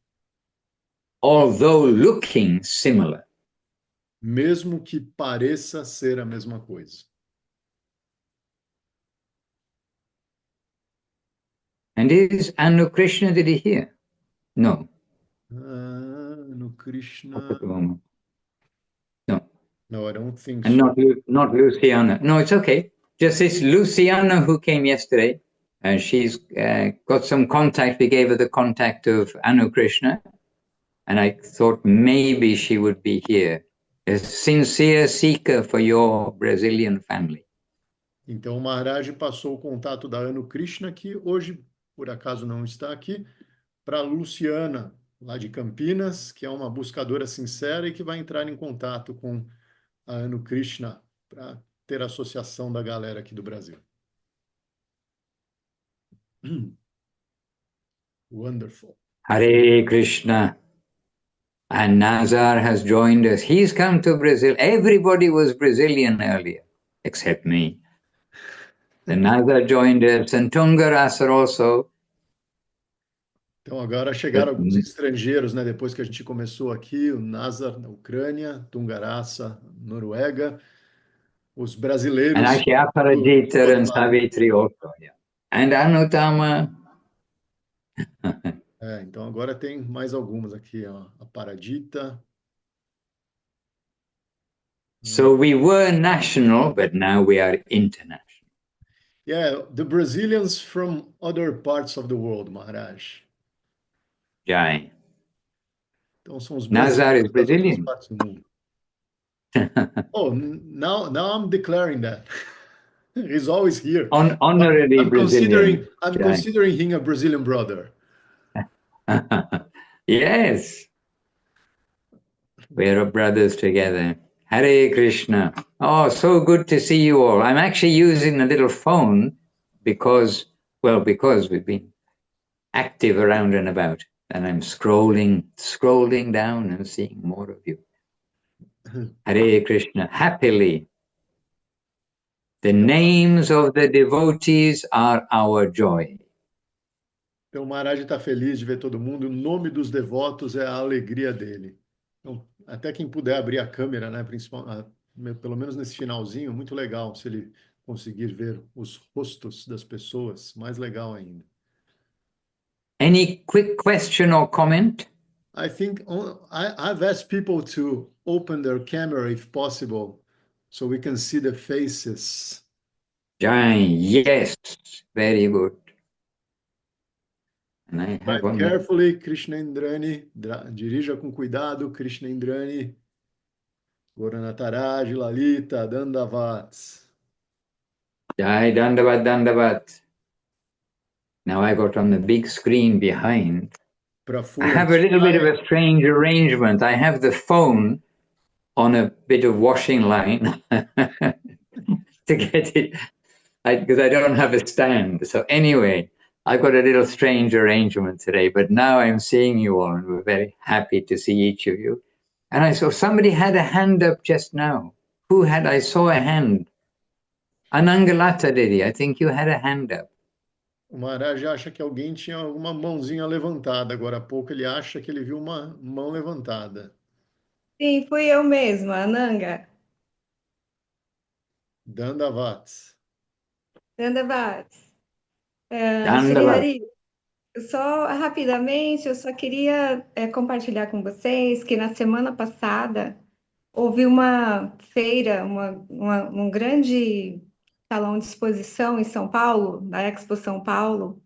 Although looking similar. Mesmo que pareça ser a mesma coisa. And is Anu Krishna, did he hear? No. No Krishna. Not at the moment. No. No, I don't think And so. not Luciana. No, it's okay. Just this Luciana who came yesterday, and she's got some contact. We gave her the contact of Anu Krishna, and I thought maybe she would be here. A sincere seeker for your Brazilian family. Então, o Maharaj passou o contato da Anu Krishna, que hoje, por acaso, não está aqui, para Luciana, lá de Campinas, que é uma buscadora sincera e que vai entrar em contato com a Anu Krishna para ter a associação da galera aqui do Brasil. Wonderful. Hare Krishna. And Nazar has joined us. He's come to Brazil. Everybody was Brazilian earlier, except me. The Nazar joined us, and Tungarasa also. Então, agora chegaram alguns estrangeiros, né? Depois que a gente começou aqui, o Nazar na Ucrânia, Tungarasa, Noruega, os brasileiros. And actually, Aparajita and Savitri also. Yeah. And Anutama. Então agora tem mais algumas aqui, ó. A Paradita. So we were national, but now we are international. Yeah, the Brazilians from other parts of the world, Maharaj. Jai. Então são os Nazar is brasileiros Brazilian. das outras partes do mundo. Oh, now I'm declaring that. He's always here. Honorary Brazilian. I'm considering him a Brazilian brother. Yes. We're brothers together. Hare Krishna. Oh, so good to see you all. I'm actually using a little phone because we've been active around and about. And I'm scrolling down and seeing more of you. Hare Krishna. Happily. The names of the devotees are our joy. Então, o Maharaj está feliz de ver todo mundo. O nome dos devotos é a alegria dele. Então, até quem puder abrir a câmera, né, pelo menos nesse finalzinho, muito legal se ele conseguir ver os rostos das pessoas, mais legal ainda. Any quick question or comment? I think I've asked people to open their camera if possible, so we can see the faces. Jai, yes, very good. And I have Drive carefully, Krishna Indrani. Dirija com cuidado, Krishna Indrani. Goranataraj, Lalita, Dandavat. Jai, Dandavat, Dandavat. Now I got on the big screen behind. I have a little bit of a strange arrangement. I have the phone on a bit of washing line to get it, because I don't have a stand. So anyway, I've got a little strange arrangement today, but now I'm seeing you all and we're very happy to see each of you. And I saw somebody had a hand up just now. I saw a hand. Anangalata Dedi, I think you had a hand up. O Maharaj acha que alguém tinha uma mãozinha levantada. Agora há pouco ele acha que ele viu uma mão levantada. Sim, fui eu mesma, Ananga. Dandavat. Dandavat. Dandavat. Shri Hari. Só rapidamente, eu só queria compartilhar com vocês que na semana passada houve uma feira, um grande salão de exposição em São Paulo, na Expo São Paulo,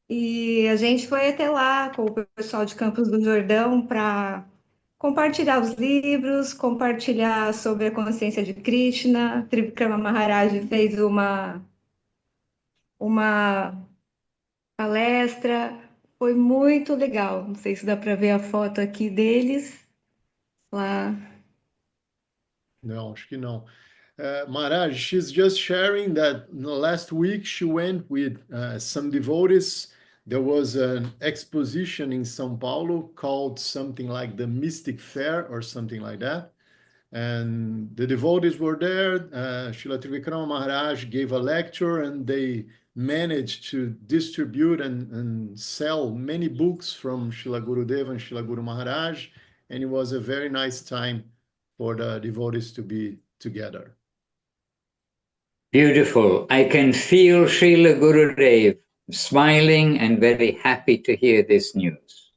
e a gente foi até lá com o pessoal de Campos do Jordão para compartilhar os livros, compartilhar sobre a consciência de Krishna. Trivikrama Maharaj fez uma palestra, foi muito legal. Não sei se dá para ver a foto aqui deles lá. Não, acho que não. Maharaj, she's just sharing that last week she went with some devotees. There was an exposition in São Paulo called something like the Mystic Fair or something like that. And the devotees were there. Srila Trivikrama Maharaj gave a lecture, and they managed to distribute and sell many books from Srila Gurudeva and Srila Guru Maharaj. And it was a very nice time for the devotees to be together. Beautiful. I can feel Srila Gurudev smiling and very happy to hear this news.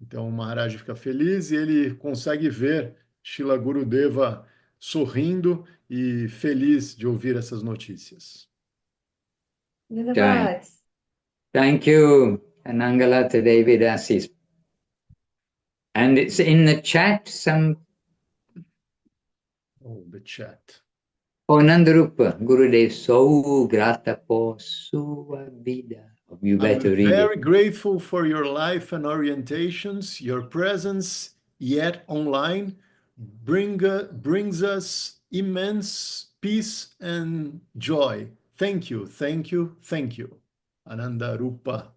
Então o Maharaj fica feliz e ele consegue ver Srila Gurudeva sorrindo e feliz de ouvir essas notícias. Jai. Thank you, Anangalata Devi Dasi. And it's in the chat, Oh, the chat. Oh, Nandarupa, Gurudev, so grata por sua vida. You better I'm read very it. grateful for your life and orientations. Your presence, yet online, brings us immense peace and joy. Thank you, thank you, thank you. Anandarupa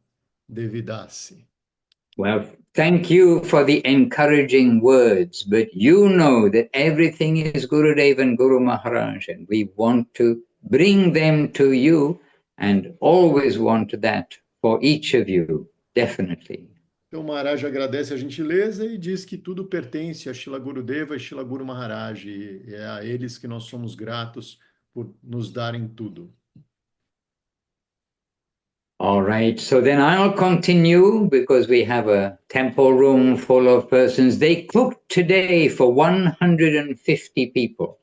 Devidasi. Well, thank you for the encouraging words, but you know that everything is Gurudev and Guru Maharaj, and we want to bring them to you and always want that for each of you, definitely. Então, Maharaj agradece a gentileza e diz que tudo pertence a Srila Gurudeva e Srila Guru Maharaj, e é a eles que nós somos gratos por nos darem tudo. All right, so then I'll continue because we have a temple room full of persons. They cooked today for 150 people.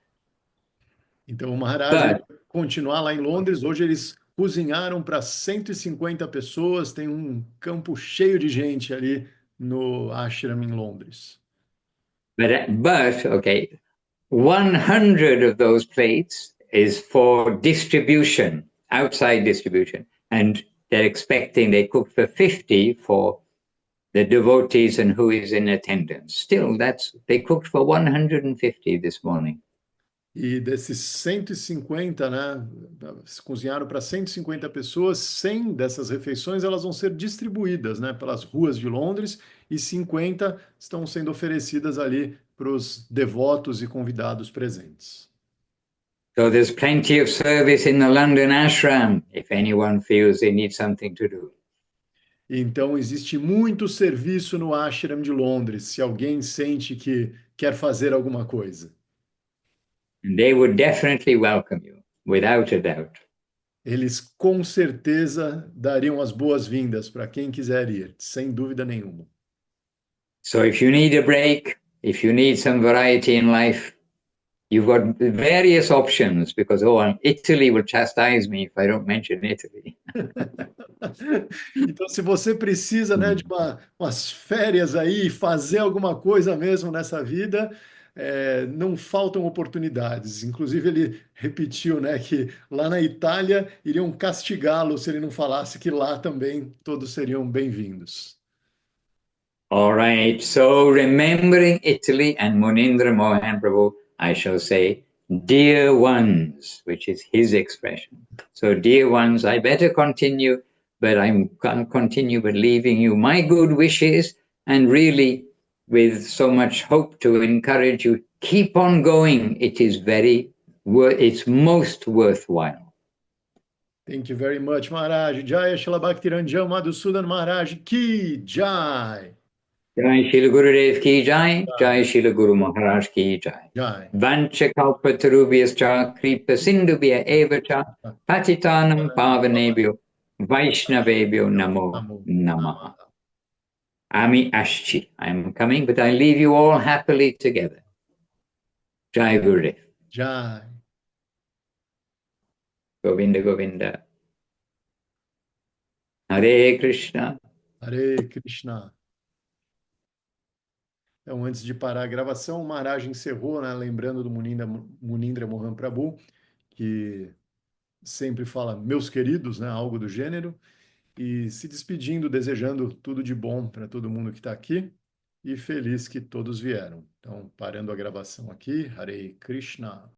Então, o Maharaj vai continuar lá em Londres. Hoje eles cozinharam para 150 pessoas. Tem um campo cheio de gente ali no ashram em Londres. But okay, 100 of those plates is for distribution, outside distribution. And they're expecting they cook for 50 for the devotees and who is in attendance. Still, they cooked for 150 this morning. E desses 150, né, cozinharam para 150 pessoas, 100 dessas refeições elas vão ser distribuídas, né, pelas ruas de Londres, e 50 estão sendo oferecidas ali para os devotos e convidados presentes. So there's plenty of service in the London ashram if anyone feels they need something to do. Então existe muito serviço no ashram de Londres, se alguém sente que quer fazer alguma coisa. And they would definitely welcome you, without a doubt. Eles com certeza dariam as boas-vindas para quem quiser ir, sem dúvida nenhuma. So if you need a break, if you need some variety in life, you've got various options because, Italy will chastise me if I don't mention Italy. Então, se você precisa, né, de umas férias aí, fazer alguma coisa mesmo nessa vida, não faltam oportunidades. Inclusive, ele repetiu, né, que lá na Itália iriam castigá-lo se ele não falasse que lá também todos seriam bem-vindos. All right, so remembering Italy and Munindra Mohan Prabhu, I shall say, dear ones, which is his expression. So, dear ones, I better continue, but I can't continue but leaving you my good wishes and really with so much hope to encourage you, keep on going. It is it's most worthwhile. Thank you very much, Maharaj. Jai Srila Bhaktiranjan Madhusudan Maharaj ki jai. Jai Srila Gurudev ki jai, Jai Srila Guru Maharaj ki jai. Jai. Vancha kalpatarubhyascha kripa sindhubhya evacha patitanam pavanebhyo Vaishnavebhyo Namo Namo Namaha. Namaha. Ami Ashchi. I am coming, but I leave you all happily together. Jai Gurudev. Jai. Govinda Govinda. Hare Krishna. Hare Krishna. Então, antes de parar a gravação, o Maharaj encerrou, né, lembrando do Munindra Mohan Prabhu, que sempre fala meus queridos, né, algo do gênero, e se despedindo, desejando tudo de bom para todo mundo que está aqui e feliz que todos vieram. Então, parando a gravação aqui, Hare Krishna.